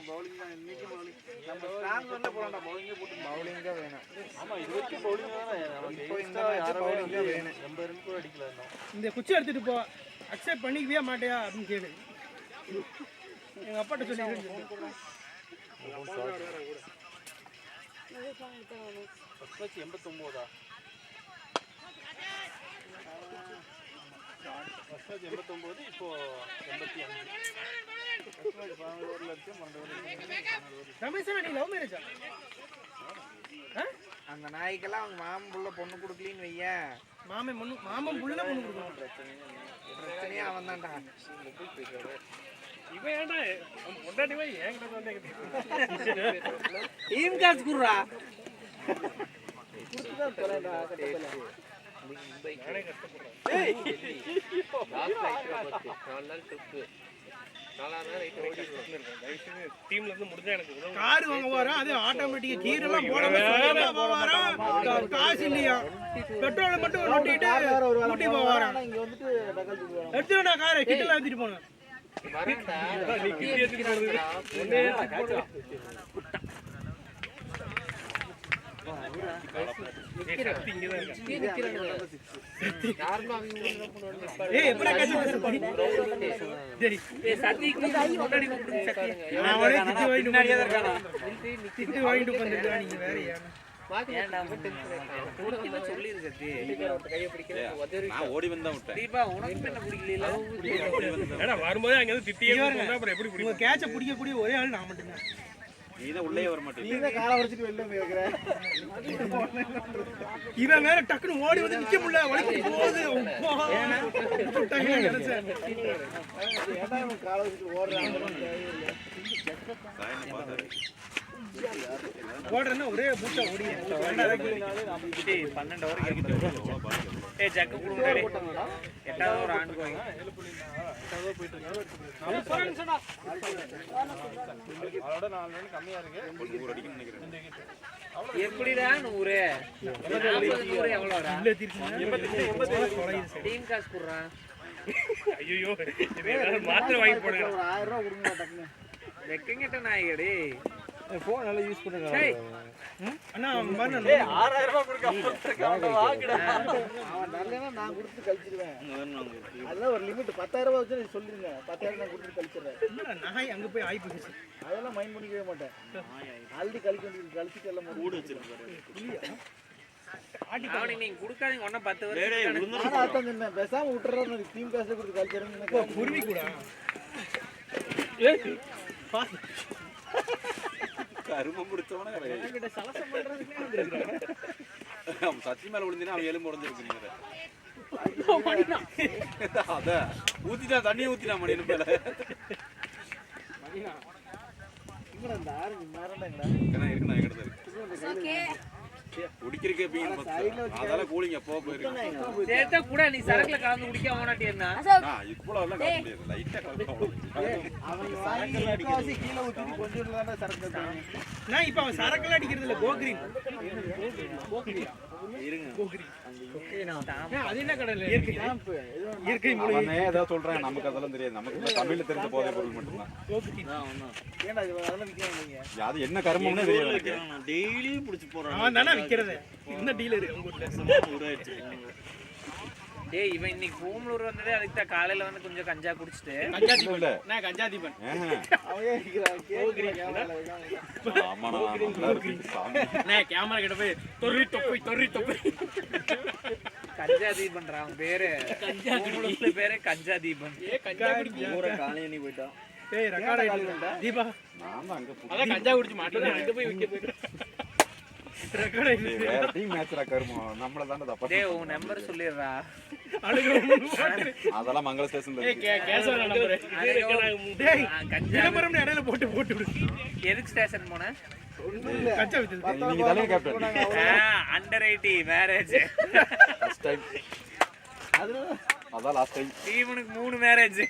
Speaker 6: பவுலிங் தான் இன்னைக்கு பவுலிங். நம்ம ஸ்ட்ராங் பண்ண போறோம்டா, பவுலிங்கே போட்டு பவுலிங் தான் வேணும். ஆமா, இதுக்கு பவுலிங் தான் நமக்கு. இப்போ இந்த மேட்ச் பவுலிங் தான் வேணும். 80 ரன் கூட அடிக்கல. இந்த குச்சி எடுத்துட்டு போ, அக்செப்ட் பண்ணிக்கவே மாட்டியா அப்படின்னு கேளு. எங்க அப்பாட்ட சொல்லிடுறேன். ஃபர்ஸ்ட் மேட்ச் 89 89, இப்போ 85. ரமேஷ் நீ லவ் மேரேஜா? அந்த நாய்க்கெல்லாம் அவங்க மாமன் புள்ள பொண்ணு கொடுக்கலின்னு வைய, மாமன் புள்ள பொண்ணு கொடுக்கணும். பிரச்சனையே அவன் தான்டா. இவன் ஏன்டா பொண்டாட்டி போய் என்கிட்ட வந்து டீம் காசு குடுறா. குடுத்துதான் தொலைடா கட்டல. கார் வாங்க வரோம், அது ஆட்டோமேட்டிக்கா கீரெல்லாம் போடாம காசு இல்லையா, பெட்ரோல் மட்டும் ஊட்டிட்டு ஊட்டி போவாராம். எடுத்துடா காரை கிட்டலாம் எடுத்துட்டு போனேன்.
Speaker 4: ஓடி வந்தா
Speaker 3: வரும்போது அங்க திட்டியே
Speaker 6: கேட்ச பிடிக்கக்கூடிய ஒரே ஆள் நான் மட்டும்தான்.
Speaker 4: நீதான் உள்ளே வர மாட்டேன்.
Speaker 5: நீதான் காலை வச்சிட்டு வெளில போய் இருக்கற.
Speaker 6: இவன் வேற டக்குனு ஓடி வந்து நிக்க முடியல, வலிக்கு போகுது. ஏடா இவன் காலை வச்சிட்டு ஓடுறான்.
Speaker 5: ஓடுறேன்னா ஒரே பூட்டா ஓடி
Speaker 6: 12 ஓவர் ஏய் ஜக்கு குடுங்கடே 8வது ஒரு ஆண்டு போய்
Speaker 3: அதோட 4 ரன் கம்மியா இருக்கு.
Speaker 6: எப்படிடா 100 100 எவ்வளோடா? 88 டீம் காசு குடுறா.
Speaker 3: ஐயோ இது ஏதாவது மாத்திரை வாங்கி போடுங்க.
Speaker 5: ஒரு 1000 ரூபாய் கொடுங்க டக்குனு.
Speaker 6: வெக்கங்கிட்ட நாயகடி.
Speaker 5: ஃபோன் நல்லா யூஸ் பண்ணுங்க.
Speaker 6: டேய்
Speaker 5: அண்ணா மண்ணு
Speaker 6: 6000 ரூபாய் கொடுக்க போறேன் வாங்குடா.
Speaker 5: அவன் நல்லேனா நான் கொடுத்து கழிச்சிடுவேன். அதெல்லாம் ஒரு லிமிட் 10000 ரூபாய் வச்சு சொல்லிருங்க. 10000 நான் கொடுத்து கழிச்சிடுறேன். இல்ல நாய் அங்க போய் ஆயி போச்சு. அதெல்லாம் மைண்ட் பண்ணிக்கவே மாட்டேன். ஆல்ரெடி கழிச்சிட்டு எல்லாம் மூடு வச்சிருக்கேன்.
Speaker 6: அவனுக்கு நீங்க கொடுக்காதீங்க ஒண்ணா 10 வருஷம்.
Speaker 5: நான் அதான் சொன்னேன். பேசாம விட்டுறேன். டீம் காசு கொடுத்து கழிச்சிடுறேன். குருவி கூட. ஏய் பா
Speaker 4: கருமம் பிடிச்சவன
Speaker 5: என்கிட்ட சலசம் பண்றதுக்கே வந்திருக்காங்க.
Speaker 4: சச்சி மேல விழுந்தினா அவன் எலும்பு உடைஞ்சிருக்கீங்க. அத ஊத்திட்டா தண்ணியை ஊத்தினா மணி மேல
Speaker 5: இங்கடா இந்த ஆரஞ்சு மரண்டங்கடா.
Speaker 4: இருக்குண்ணா எங்கிட்ட இருக்கு. குடிக்கிறக்கே அதால கூலிங்க போயிருக்கு.
Speaker 6: சேத்த கூட நீ சரக்குல கலந்து குடிக்க அவனாட்டி என்ன?
Speaker 4: இவ்வளவு எல்லாம் கலக்க முடியாது. லைட்டா
Speaker 5: அவன் வாங்கி கீழே ஊத்தி கொஞ்சம் தானே சரக்கு எடுத்தாங்க. நான் இப்ப அவன் சரக்குல அடிக்கிறது இல்ல கோகிரீன். இருங்க கோகிரீன். அது என்ன கடல இயற்கை கேம்ப். இயற்கை மூலிகை
Speaker 4: ஏதோ சொல்றேன். நமக்கு அதெல்லாம் தெரியாது. நமக்கு தமிழ்ல தெரிஞ்ச போதை பொருள் மட்டும் தான்.
Speaker 5: கோகிரீன். ஏன்டா அதெல்லாம் விக்கிறாங்க.
Speaker 4: அது என்ன கர்மம்னே தெரியாது.
Speaker 5: டெய்லி புடிச்சு போறான். அவன் தான விக்கிறது. இந்த டீலர் உங்க ஊர்ல
Speaker 6: டேய் இவன் இன்னைக்கு பூமலூர் வந்ததே அதுக்கு தான் காலையில வந்து கொஞ்சம் கஞ்சா குடிச்சிட்டு
Speaker 5: கஞ்சா தீபன் நான் கஞ்சா தீபன் அவன் ஏறிக்கிறான் கோகிரீன்.
Speaker 4: ஆமா
Speaker 5: நான் கேமரா கிட்ட போய் தொறி தொப்பை
Speaker 6: கஞ்சா தீபன்றான் அவன் பேரு. பூமலூர்ல பேரு கஞ்சா தீபன்.
Speaker 5: கஞ்சா குடிக்க ஊர காலைய நீ போய்டா. ஏய் ரெக்கார்ட் ஆயிடுடா தீபா.
Speaker 4: நான் அங்க
Speaker 5: அத கஞ்சா குடிச்சு மாட்டேன். அங்க போய் விக்க போயிடு. ரெக்கார்ட் ஆயிடுச்சு.
Speaker 4: வேற டீம் மேட்ச்ல கர்மம். நம்மள தான தப்பா.
Speaker 6: டேய் உன் நம்பர் சொல்லிடுறா.
Speaker 4: அதெல்லாம் மங்கள ஸ்டேஷன்ல இருக்கு.
Speaker 5: கேசவ நம்பர். டேய் கஞ்சா நம்பர்னு இடையில போட்டு விடு.
Speaker 6: எதுக்கு ஸ்டேஷன் போன?
Speaker 5: கஞ்சா வித்து.
Speaker 4: நீங்க தானே captain.
Speaker 6: Under 80 marriage.
Speaker 4: First time. அதான் லாஸ்ட் டைம்.
Speaker 6: டீமுக்கு 3 மேரேஜ்.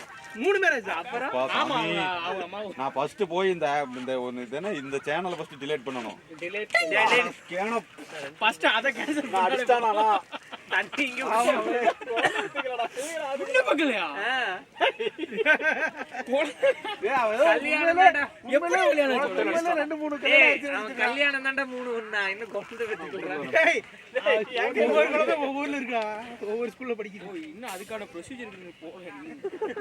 Speaker 5: 3 மேரேஜ்.
Speaker 6: அப்புறம்
Speaker 5: ஆமா அவங்க அம்மா
Speaker 4: நான் ஃபர்ஸ்ட் போய் இந்த ஒன்னு இதன இந்த சேனலை ஃபர்ஸ்ட் டிலீட் பண்ணனும்.
Speaker 6: டிலீட்
Speaker 4: கேன
Speaker 5: ஃபர்ஸ்ட் அத கேன்சல்
Speaker 4: நான் அடிச்சானானா
Speaker 6: தண்ணி இங்க
Speaker 5: உள்ள பக்கலையா?
Speaker 6: கல்யாணம்
Speaker 5: எப்ப கல்யாணம் சொல்றீங்க? 2 3
Speaker 6: கல்யாணம் தான்டா 3 ஒண்ணா இன்னும் கொண்டு வந்து சொல்றாங்க.
Speaker 5: டேய் ஒவ்வொரு குழந்தை ஒவ்வொரு இருக்கா ஒவ்வொரு ஸ்கூல்ல படிக்குது.
Speaker 6: இன்னும் அதுக்கான ப்ரொசீஜர் போகல.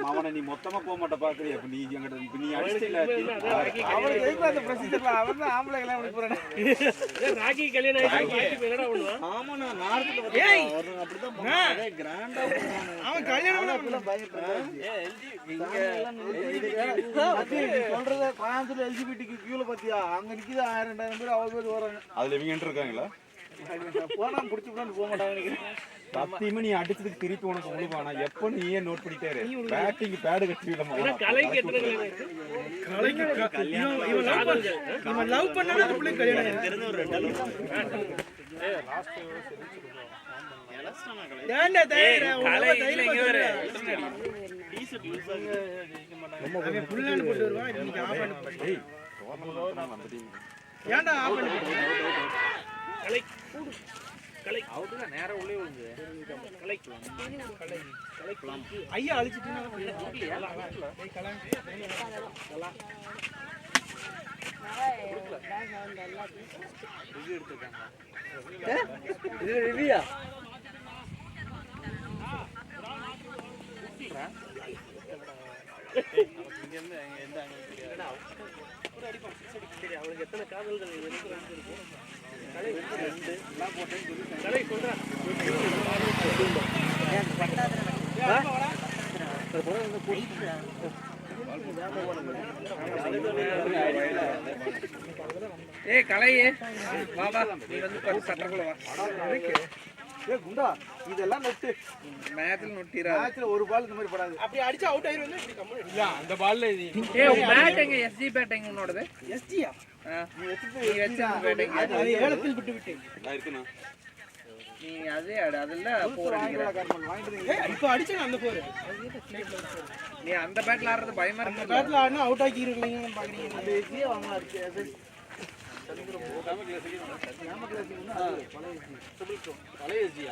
Speaker 4: அவனை நீ மொத்தமா போக மாட்ட பாக்குறியா? இப்ப நீ எங்கட இப்ப நீ அடிச்சில
Speaker 5: அவனுக்கு எதுக்கு அந்த ப்ரொசீஜர்ல அவன் தான் ஆம்பளை கல்யாணம் பண்ணி போறானே.
Speaker 3: ஏய் ராகி கல்யாணம் ஆயிடுச்சு. என்னடா பண்ணுவா?
Speaker 5: ஆமா நான் நார்த்ல வந்து அவன் அப்படிதான் பண்ணானே கிராண்டா அவன் கல்யாணம் பண்ண பயப்படுறான். ஏய் எல்ஜி இங்க சொல்றத பிரான்ஸ்ல எல்ஜிபிடிக்கு கியூல பாத்தியா? அங்க நிக்குது 1000 2000 பேர் அவ்வளவு பேர் வராங்க.
Speaker 4: அதுல இவங்க என்டர் இருக்காங்களா?
Speaker 5: போனா புடிச்சு போனா போக மாட்டாங்க நினைக்கிறேன்.
Speaker 4: சத்தியமா நீ அடிச்சதுக்கு திருப்பி உனக்கு உழுவானா? எப்ப நீ ஏன் நோட் பண்ணிட்டே இரு. பேட்டிங் பேட் கட்டி விடமா.
Speaker 3: கலைக்கு எத்தனை கல்யாணம்?
Speaker 5: இவன் லவ் பண்ணானே அந்த பிள்ளை கல்யாணம் தெரிஞ்ச ஒரு 2
Speaker 3: ஏய் லாஸ்ட்
Speaker 5: ஏன்டா தைரியற
Speaker 6: கலை இல்லங்க வேற
Speaker 3: டீ-ஷர்ட் லூஸ் ஆகி
Speaker 5: அவன் புல்லன் போட்டு வருவான். இன்னைக்கு ஆஃப் பண்ணு.
Speaker 4: டேய் டோர்னமென்ட் அந்த டீம்
Speaker 5: ஏன்டா ஆஃப் பண்ணு?
Speaker 3: கலை கலை
Speaker 6: அவுட்ல நேரா உள்ளே விழுந்து.
Speaker 3: கலை
Speaker 5: ஐயா அழிச்சிட்டீங்க. டேய் கலை இது ரிவியா
Speaker 3: அவனுக்கு எத்தனை காதல்கள் இருக்கும்? கலை சொல்றேன்.
Speaker 6: ஏய் கலையே வா வா நீ வந்து சட்டக்குள்ள வா.
Speaker 5: ஏய் குண்டா இதெல்லாம் நொட்டு
Speaker 6: மேட்ச்ல நொட்டிரா
Speaker 5: மேட்ச்ல ஒரு பால் இந்த மாதிரி படாது
Speaker 3: அப்படி அடிச்சா அவுட் ஆயிருவேன் இப்படி கம்மி
Speaker 1: இல்ல அந்த பால்ல இது
Speaker 6: பேட் எங்க எஸ்ஜி பேட் எங்க உன்னோடது
Speaker 3: எஸ்டியா
Speaker 5: நீ வச்சிட்டு
Speaker 6: நீ வச்சிருந்த பேட் எங்க
Speaker 3: அது ஏலத்தில் விட்டு விட்டேன்
Speaker 4: இருக்குண்ணா
Speaker 6: நீ அதே ஆடு அதெல்லாம் போர் அடிக்கிற
Speaker 5: வாங்கிட்டு
Speaker 3: இப்போ அடிச்சேன் அந்த போர்
Speaker 6: நீ அந்த பேட்ல ஆடுறது பயமா
Speaker 3: அந்த
Speaker 6: இருக்கு
Speaker 3: பேட்ல ஆடினா அவுட் ஆக்கிருக்கீங்கன்னு பாக்குறீங்க
Speaker 5: அந்த எஸ்ஜியே வாங்கலாம் இருக்கு அது பழைய எஸ்ஜியா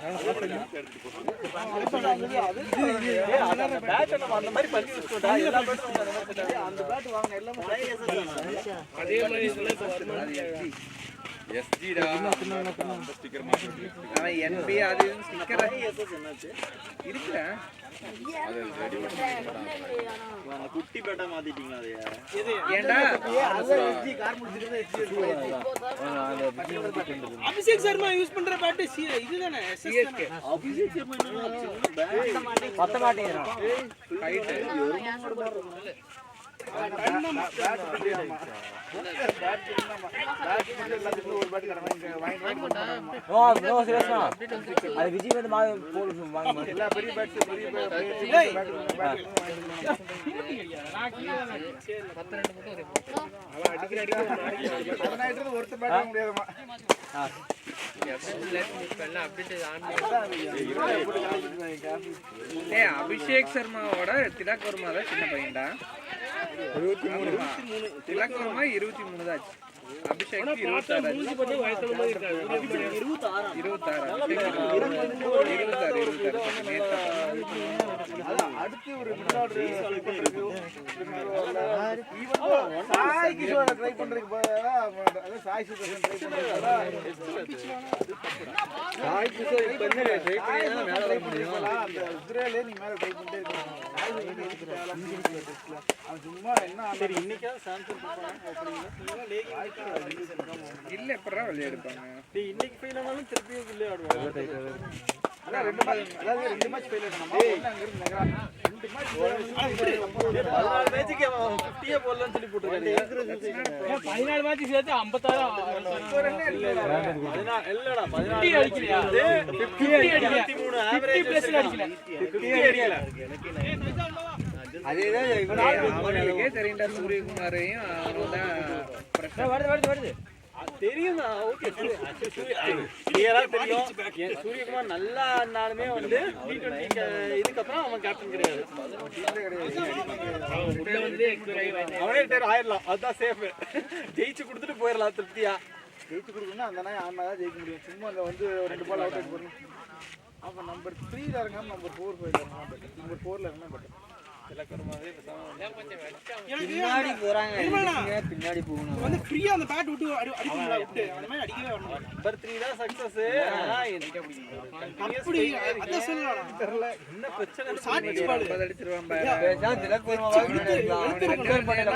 Speaker 5: அந்த மாதிரி பண்ணி வச்சுட்டா எல்லா பேட்டும் அந்த பேட் வாங்க எல்லாமே
Speaker 3: அதே மாதிரி இதெல்லாம்
Speaker 6: அது எஸ்ஜி
Speaker 4: எஸ்ஜிடா ஸ்டிக்கர் மாட்டி
Speaker 6: அவன் என்பி அது ஸ்டிக்கர் இருக்குடா
Speaker 4: அது ரெடி
Speaker 5: குட்டி பேட்டா மாத்திட்டீங்களா அதையா
Speaker 6: ஏன்டா
Speaker 5: எஸ்ஜி கார் முடிச்சிட்டு எஸ்ஜி
Speaker 3: அபிஷேக் சர்மா யூஸ் பண்ற பேட் இதுதானே
Speaker 6: சிஎஸ்கே
Speaker 5: அபிஷேக் சர்மா
Speaker 6: பத்த மாட்டேங்கிறான் ஹைட்
Speaker 2: அது விஜய் வந்து
Speaker 5: எல்லா பெரிய பேட்ஸ் ஒருத்தர் பேட் வாங்க முடியாதுமா
Speaker 6: அபிஷேக் சர்மாவோட திலக் வர்மா தான் சின்ன பையன்டா 23 திலக் வர்மா 23 தான் அபிஷேக் 26
Speaker 3: வயசான மாதிரி இருக்காது
Speaker 6: 26
Speaker 5: அடுத்து ஒரு சாய் கிஷோர ட்ரை பண்றதுக்கு சாய் சுதர்ஷன் ட்ரை பண்றதுக்கு சாய் கிஷோர் இப்ப என்ன ட்ரை பண்ணி மேல வர முடியும் அந்த இஸ்ரேலே நீ மேல ட்ரை பண்ணிட்டே இருக்க அவன் சும்மா என்ன சரி இன்னைக்கு சாம்சங்
Speaker 6: இல்ல எப்பறா வெளிய எடுப்பாங்க
Speaker 5: இன்னைக்கு ஃபெயில் ஆனாலும் திருப்பி உள்ளே ஆடுவாங்க அதான் ரெண்டு மேட்ச் ஃபெயில் ஆனாமா ஒண்ணு அங்க இருந்து நகரா ரெண்டு மேட்ச் 14 மேட்ச்க்கு 50 போடலன்னு சொல்லி போட்டுருக்காரு
Speaker 3: 14 மேட்ச் சேர்த்து 56
Speaker 5: இல்லடா 14
Speaker 3: அடிக்கலையா 50 அடிக்கல 23 ஆவரேஜ் பிளஸ் அடிக்கல
Speaker 5: 50 அடிக்கல அதேதான்
Speaker 6: அவங்களுக்கே தெரியும்டா சூரியகுமாரையும் அவனோட
Speaker 2: வருது
Speaker 5: தெரியும் ஓகே கிளியரா தெரியும் சூரியகுமார் நல்லா ஆனாலுமே வந்து T20 இதுக்கப்புறம் அவன் கேப்டன் கிடையாது அவனே டேர் ஆயிடலாம் அதுதான் சேஃப் ஜெயிச்சு கொடுத்துட்டு போயிடலாம் திருப்தியா ஜெயிச்சு கொடுக்கணும்னா அந்த நாய் ஆனாதான் ஜெயிக்க முடியும் சும்மா அங்க வந்து 2 பால் அவுட் ஆகி போறணும் அப்ப நம்பர் 3ல இருக்காம நம்பர் 4 போயிடலாம் நம்பர் 4ல இருந்தா பெட்டர்
Speaker 2: பின்னாடி போறாங்க பின்னாடி போகணும்
Speaker 3: வந்து ஃப்ரீயா அந்த பேட் விட்டு அடிக்கும்ல விட்டு அந்த மாதிரி அடிக்கவே வரணும்
Speaker 5: நம்பர் 3 தான் சக்சஸ் ஆனா
Speaker 3: அப்படி அத சொல்லலாம்
Speaker 5: தெரியல என்ன பிரச்சனை
Speaker 3: ஷார்ட் பால்
Speaker 6: அடிச்சிருவான் பாரு
Speaker 2: பேசா திலக் வர்மா கன்ஃபார்ம்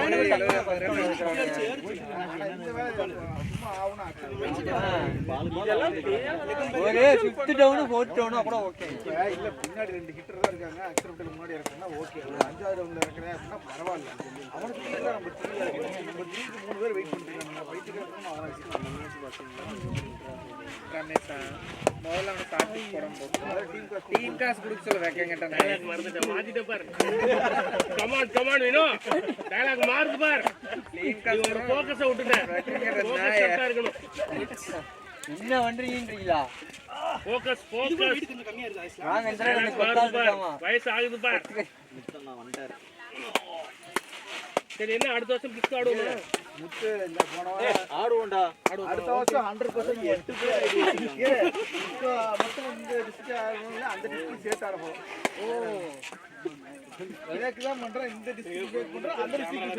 Speaker 2: ஒரே 5th டவுன் 4th டவுன் அப்புறம் ஓகே
Speaker 5: இல்ல பின்னாடி 2 ஹிட்டர் தான் இருக்காங்க அக்செப்டபிள் முன்னாடி இருக்காங்க ஓகே 5வது ரவுண்ட்ல இருக்கறேன் அப்படினா பரவாயில்லை அவனுக்கு கீழ நம்ம 3ல இருக்கேன் நம்ம 3க்கு 3 பேர் வெயிட் பண்ணிருக்காங்க ஃபைட்டுக்கு அப்புறம் அவன
Speaker 6: ரமேஷா முதல்ல அவன் சாட்டி போடும்போது டீம் காசு கொடுக்க சொல்ல வைக்கங்கட்ட
Speaker 3: டயலாக் மறந்துட்ட மாத்திட்ட பாரு கமான் வேணும் டயலாக் மாறுது பாரு
Speaker 6: டீம் காசு
Speaker 3: ஒரு ஃபோக்கஸ விட்டுட்டேன் ஃபோக்கஸ் கரெக்ட்டா இருக்கணும்
Speaker 2: என்ன பண்றீங்கன்றீங்களா
Speaker 3: ஃபோக்கஸ் கொஞ்சம் கம்மியா இருக்கு ஐஸ்ல
Speaker 2: வாங்க இந்த தடவை எனக்கு கொத்தாதுமா
Speaker 3: வயசு ஆகுது பாரு சரி என்ன அடுத்த வருஷம் கிக் ஆடுவோம்
Speaker 5: முத்து இந்த போன வாரம் ஆடுவோம்டா அடுத்த வருஷம் 100% 8 பேர் ஐடியா இப்போ மட்டும் இந்த டிஸ்ட்ரிக்ட் ஆடுறோம்ல அந்த டிஸ்ட்ரிக்ட் சேர்த்து ஆடுவோம் எனக்கு தான் பண்றேன் இந்த டிஸ்ட்ரிக்ட் பேக் பண்றேன் அந்த டிஸ்ட்ரிக்ட்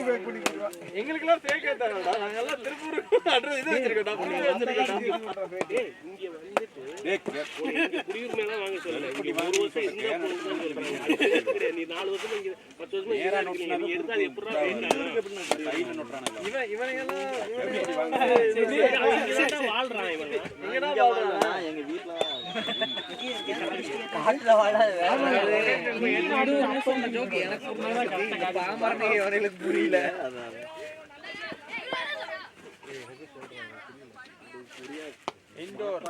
Speaker 5: பேக் பண்ணிடுவா எங்களுக்குலாம் ஃபேக் ஏத்தானடா நாங்க எல்லாம் திருப்பூர் அட்ரஸ் இது வச்சிருக்கோம்டா
Speaker 3: டேய் இங்க வந்துட்டு குடியூர் மேல வாங்க சொல்லல இங்க ஒரு வருஷம் இந்த சொல்றீங்க நீ 4 வருஷம் இங்க 10 வருஷம் நேரா நோட்னா நீ எடுத்தா எப்பறா
Speaker 4: கையில நோட்றானே
Speaker 5: இவனெல்லாம்
Speaker 3: வாழ்றான் இவன்
Speaker 5: எங்கடா வாழ்றான்
Speaker 2: எங்க வீட்ல காட்டுல வாழாத
Speaker 6: ஜோக் எனக்கு பாமரனே அவங்களுக்கு புரியல இன்டோர்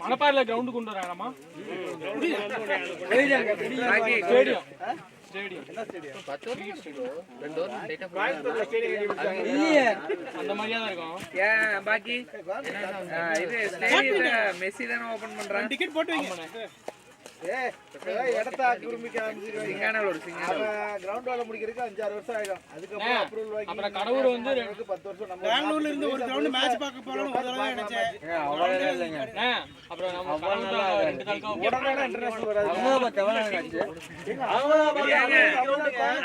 Speaker 1: மணப்பாறையில கிரவுண்டு கொண்டு வராங்களாமா அந்த மாதிரியா தான் இருக்கும்.
Speaker 6: பாக்கி இது ஸ்டேடியத்தை மெஸ்ஸி தானே ஓபன் பண்றான்.
Speaker 5: டிக்கெட் போட்டு வைங்க. இடத்த குறும்பிக்க
Speaker 6: சிங்கானல் ஒரு
Speaker 5: கிரவுண்ட் வேலை முடிக்கிறதுக்கு 5-6 வருஷம் ஆயிடும். அதுக்கப்புறம் அப்ரூவல் வாங்கி
Speaker 1: அப்புறம் கடவுர் வந்து
Speaker 5: 10 வருஷம் நம்ம பெங்களூர்ல இருந்து ஒரு கிரவுண்ட் மேட்ச் பார்க்க போறோம். ஒரு தடவை நினைச்சேன்.
Speaker 6: அவ்வளவு இல்லைங்க.
Speaker 1: அப்புறம் நம்ம ரெண்டு தாலுகா
Speaker 5: உடனே இன்டர்நேஷனல் வராது.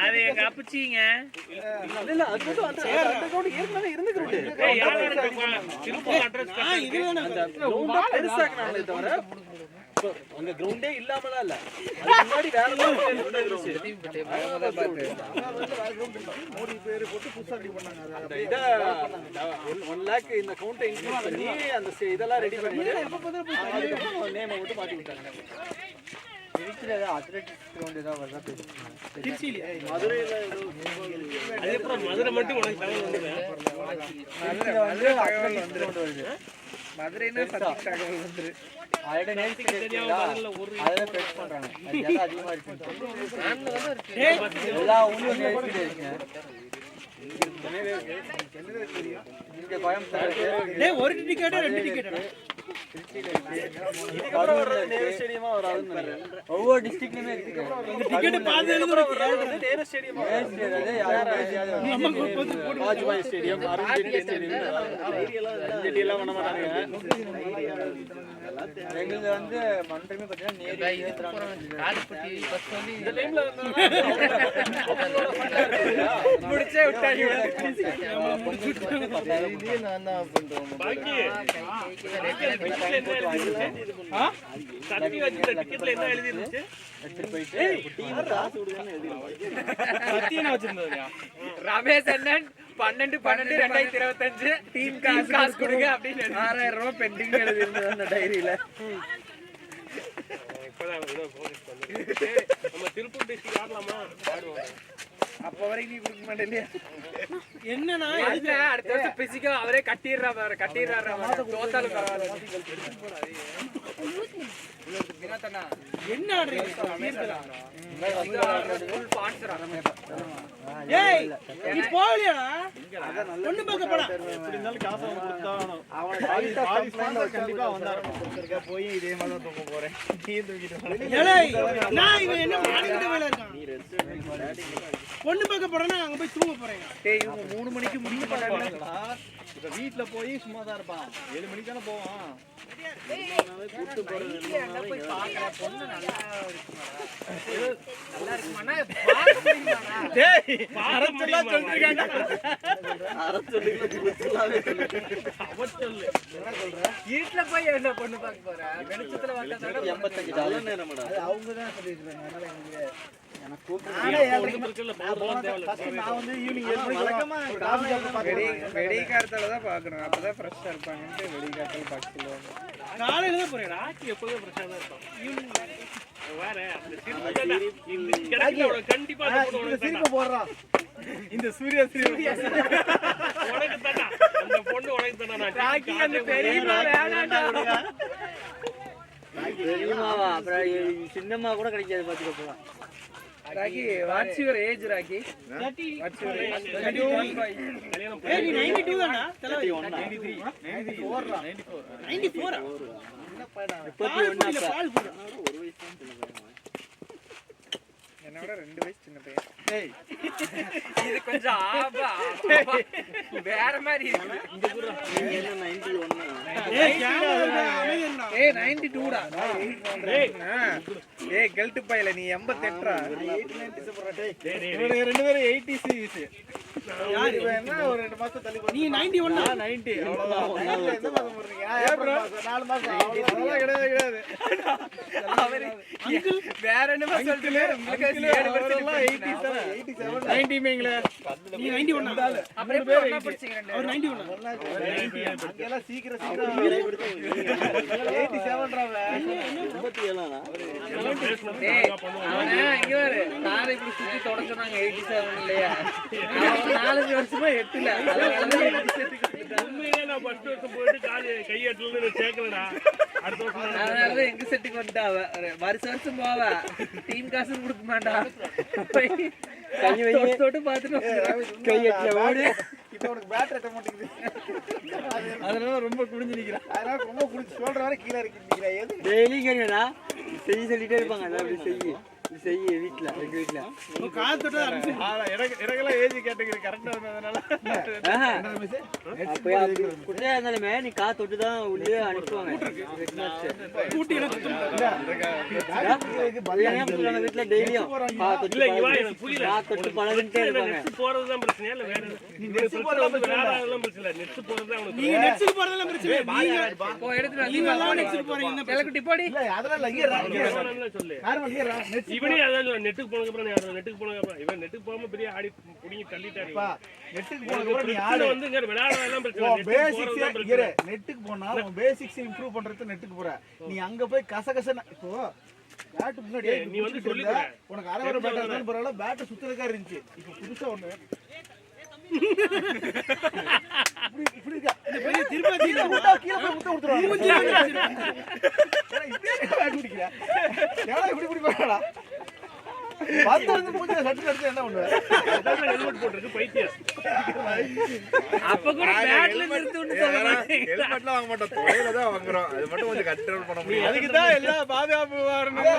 Speaker 6: அது எங்க அப்பச்சிங்க.
Speaker 5: இல்ல அது மட்டும் அந்த கிரவுண்ட் ஏற்கனவே இருந்த கிரவுண்ட்.
Speaker 3: திருப்பூர் அட்ரஸ்
Speaker 5: பெருசாக்குனாங்களே தவிர அங்க கிரவுண்டே இல்லாமலாம் இல்ல. அதுக்கு முன்னாடி வேற மோடி பேரு போட்டு புதுசா ரெடி பண்ணாங்க. அந்த இத 1 lakh இந்த கவுண்டை இன்க்ரீஸ் பண்ணி அந்த இதெல்லாம் ரெடி பண்ணி நேமை விட்டு மாத்தி விட்டாங்க. திருச்சியில அத்லெட்டிக்ஸ் கிரவுண்ட் ஏதாவது வருதா? திருச்சியில மதுரையில
Speaker 3: அதுக்கப்புறம் மதுரை மட்டும் உனக்கு தகவல் வந்துடுது.
Speaker 6: தகவல் வந்துருது. மதுரைன்னா சத்திக் தகவல் வந்துரு.
Speaker 5: ஒரு டிக்கெட் 2 டிக்கெட்
Speaker 6: ஒவ்வொரு டிஸ்ட்ரிக்ட்லயுமே இருக்கு.
Speaker 5: டிக்கெட் பாத்து Nehru stadium Vajpayee stadium Arun stadium எல்லாம் பண்ண மாட்டாங்க.
Speaker 6: எங்களுக்கு வந்து மன்றமே பாத்தீங்கன்னா நேரு காலிப்பட்டி பஸ் வந்து இந்த
Speaker 5: டைம்ல
Speaker 6: முடிச்சே விட்டாங்க.
Speaker 5: நான் தான் பண்றோம்.
Speaker 3: பாக்கி சத்தி வச்சிருந்த டிக்கெட்ல என்ன எழுதி இருந்துச்சு?
Speaker 6: ரமேஷ் அண்ணன் 12/12/2025 டீம் காசு கொடுங்க அப்படின்னு 6000 ரூபாய் பெண்டிங் எழுதி இருந்தது அந்த டைரியில.
Speaker 3: நம்ம திருப்பூர் டிஸ்ட்ரிக்ட் ஆடலாமா?
Speaker 6: அப்ப வரைக்கும் நீ கொடுக்க மாட்டேன்.
Speaker 5: என்னன்னா
Speaker 6: அடுத்த வருஷம் பிசிக்கா அவரே கட்டிடுறாரு தோத்தாலும் பரவாயில்ல.
Speaker 5: என்ன ஆடுறீங்க? நீ போகலையாடா? ஒண்ணு பார்க்க போடா.
Speaker 6: கண்டிப்பா வந்தாரு போய் இதே மாதிரி தான் தூக்க போறேன்.
Speaker 5: நான் இவன் என்ன மாடிக்கிட்ட வேலை இருக்கான். பொண்ணு பார்க்க போறேன்னா அங்க போய் தூங்க போறேன்.
Speaker 6: இவங்க 3 மணிக்கு முடிக்க மாட்டாங்களா?
Speaker 5: இப்ப வீட்டுல போய் சும்மா தான் இருப்பான். 7 மணிக்கு தானே போவான்.
Speaker 6: போய் பாக்குறேன் பொண்ணு நல்லா இருக்குமாண்ணா? வீட்டுல போய் என்ன பொண்ணு பார்க்க போறேன்? வெளிச்சத்துல
Speaker 5: அவங்கதான் சொல்லிருக்காங்க.
Speaker 6: வெடிகாரத்தாலதான் பாக்கணும். அப்பதான் ஃப்ரெஷ்ஷா இருப்பாங்கன்ட்டு வெடிகாரத்தால பார்க்க சொல்லுவாங்க.
Speaker 5: காலையில தான் போறேன்.
Speaker 3: ராக்கி எப்போதும் பிரச்சனை தான் இருக்கும். ஈவினிங் வேற கண்டிப்பா
Speaker 5: போடுறான். இந்த சூர்யா
Speaker 3: உனக்கு தானா அந்த பொண்ணு உனக்கு தானா?
Speaker 6: ராக்கி அந்த பெரியமா வேணாண்டா.
Speaker 5: பெரியமாவா அப்புறம் சின்னம்மா கூட கிடைக்காது பாத்துக்க போலாம்.
Speaker 6: Rocky what's your age? Rocky what's your age?
Speaker 5: 92 தானா? 93 94 94 பால் போடு.
Speaker 6: என்னோட 2 வயசு சின்ன பையன். இது கொஞ்சம் வேற மாதிரி இருக்கு.
Speaker 5: என்ன 91
Speaker 6: 92டா. கெல்ட் பையல நீ 88டா.
Speaker 5: 890 போறா. டேய் ரெண்டு பேரும் 80 சீரிஸ். யார்
Speaker 6: என்ன ஒரு 2 மாசம் தள்ளி
Speaker 5: நீ 91
Speaker 6: நான் 90 அவ்வளவுதான். எந்த மாசம் போறீங்க? ஏப்ரல் மாசம் 4 மாசம் அவ்வளவுதான். கிடையாது அவரு வேற என்ன சொல்லிட்டு உங்களுக்கு 7% 80s
Speaker 5: 90 மேங்களே நீ 91
Speaker 6: அப்புறம் பேர் என்ன படிச்சீங்க
Speaker 5: அவர் 91 அங்கெல்லாம் சீக்கிரம் 87 ராவே 87
Speaker 6: டேய் அவனே இங்க வர காரை இப்படி சுத்தி தொட சொன்னாங்க 87 இல்லையா 4 வருஷமா 8 இல்ல
Speaker 3: உண்மையிலே நான் ஃபர்ஸ்ட் வருஷம் போயிட்டு கையெட்டலன்னு சேர்க்கலடா. அடுத்த வருஷம்
Speaker 6: அதனால எங்க செட்டுக்கு வந்துட்டா வருஷம் போவ டீம் காசு கொடுக்க மாட்டா தொட்டு பாத்துட்டு
Speaker 5: கையெட்டல ஓடி இப்போ உனக்கு பேட் ரெட்ட மாட்டேங்குது அதனால ரொம்ப குடிஞ்சு நிக்கிறேன். அதனால ரொம்ப குடிச்சு சொல்ற வரை கீழ இறக்கி நிக்கிறேன். எது
Speaker 1: டெய்லி கேட்கறா செய்ய சொல்லிட்டே இருப்பாங்க. அதான் அப்படி செய்ய வீட்ல எங்க வீட்ல
Speaker 5: காத்தோட எனக்கெல்லாம் ஏஜ் கேட்டகரி கரெக்டா வந்ததனால
Speaker 1: அப்ப குட்டியா இருந்தாலுமே நீ கா தொட்டு தான் உள்ளே அனுப்புவாங்க.
Speaker 5: கூட்டி
Speaker 1: வீட்டுல டெய்லியும்
Speaker 3: இல்ல இவா எனக்கு புரியல.
Speaker 1: தொட்டு பழகிட்டே இருப்பாங்க.
Speaker 3: நெட் போறதுதான் பிரச்சனை இல்ல வேற நீ நெட் போறதெல்லாம் பிரச்சனை இல்ல. நெட் போறதுதான் அவனுக்கு
Speaker 5: நீங்க நெட்ஸ்க்கு போறதெல்லாம் பிரச்சனை இல்ல. நீங்க
Speaker 6: போ எடுத்து
Speaker 5: நீங்க எல்லாம் நெட்ஸ்க்கு போறீங்க.
Speaker 6: தெலக்குட்டி போடி
Speaker 5: இல்ல அதெல்லாம் இல்ல
Speaker 3: சொல்லு.
Speaker 5: யாரும் இல்ல நெட்ஸ்
Speaker 3: இவனே அதான் சொல்ல. நெட்டுக்கு போனதுக்கு அப்புறம் நெட்டுக்கு போனதுக்கு அப்புறம் இவன் நெட்டுக்கு போகாம பெரிய ஆடி புடிங்கி தள்ளிட்டாரு.
Speaker 5: நெட்டுக்கு போனதுக்கு அப்புறம் நீ ஆடு
Speaker 3: வந்து இங்க விளையாடலாம் பிரச்சனை.
Speaker 5: பேசிக்ஸ் இங்க நெட்டுக்கு போனா உன் பேசிக்ஸ் இம்ப்ரூவ் பண்றது நெட்டுக்கு போற. நீ அங்க போய் கசகசன இப்போ பேட் முன்னாடி
Speaker 3: நீ வந்து சொல்லிட்ட
Speaker 5: உனக்கு அரை வர பேட் இருந்தாலும் பரவாயில்ல. பேட் சுத்தறதுக்கா இருந்துச்சு. இப்போ புதுசா ஒண்ணு இப்படி இருக்கா. இந்த பெரிய திருப்பதி முட்டா கீழ போய் முட்டை கொடுத்துறாங்க. இப்படி போறடா. பாத்து வந்து மூஞ்சில சட்டு சட்டு என்ன பண்ணுவ?
Speaker 3: அதான் ஹெல்மெட் போட்டுருக்கு பைத்தியம்.
Speaker 6: அப்ப கூட பேட்ல நிறுத்துன்னு சொல்றாங்க.
Speaker 4: ஹெல்மெட்லாம் வாங்க மாட்டோம், தொலைல தான் வாங்குறோம். அது மட்டும் கொஞ்சம் கண்ட்ரோல் பண்ண முடியும்.
Speaker 5: அதுக்கு தான் எல்லா பாதுகாப்பு வரணும்.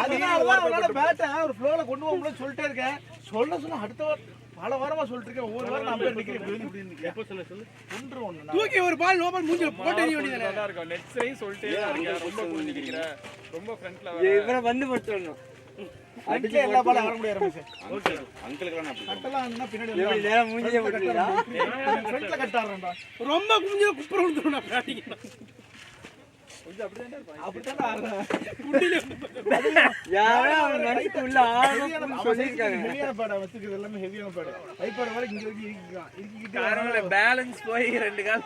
Speaker 5: அதனால தான் அவனால பேட்டை ஒரு ஃப்ளோல கொண்டு போகணும்னு சொல்லிட்டே இருக்கேன். சொல்ல அடுத்த பல வாரமா சொல்லிட்டு இருக்கேன். ஒவ்வொரு வாரம் நான் போய் நிக்கிறேன். இப்படி நிக்கிறேன்.
Speaker 3: எப்போ சொல்லு
Speaker 5: ஒன்று தூக்கி ஒரு பால் நோபால் மூஞ்சில போட்டு எறிய வேண்டியது.
Speaker 6: நல்லா இருக்கும். நெட்ஸ்லயும் சொல்லிட்டே இருக்கீங்க. ரொம்ப புரிஞ்சிக்கிறீங்க. ரொம்ப ஃப்ரண்ட்ல
Speaker 1: இவரை வந்து மட்டும் சொல்லணும்.
Speaker 5: அடிச்சு எல்லா பாலும் ஆட முடியாது ரமேஷ்.
Speaker 3: ஓகே
Speaker 4: அங்கிளுக்கு நான்
Speaker 5: கட்டலாம் அண்ணா பின்னாடி
Speaker 1: எப்படி நேரா மூஞ்சிலே போட்டுறீங்களா?
Speaker 5: ஃப்ரண்ட்ல கட்டாறேன்டா. ரொம்ப குஞ்சில குப்புற விழுந்துரும் நான் பேட்டிங். அப்படிதான் ஆடுறேன்.
Speaker 1: யாரோ அவன் மனசுக்கு உள்ள ஆழமா சொல்லிருக்காங்க.
Speaker 5: ஹெவியான பேடா வச்சிருக்கிறது எல்லாமே ஹெவியான பேடா. டைப்பாட வரை இங்க இருக்கு இருக்கிட்டு
Speaker 6: காரணம் பேலன்ஸ் போய் ரெண்டு கால்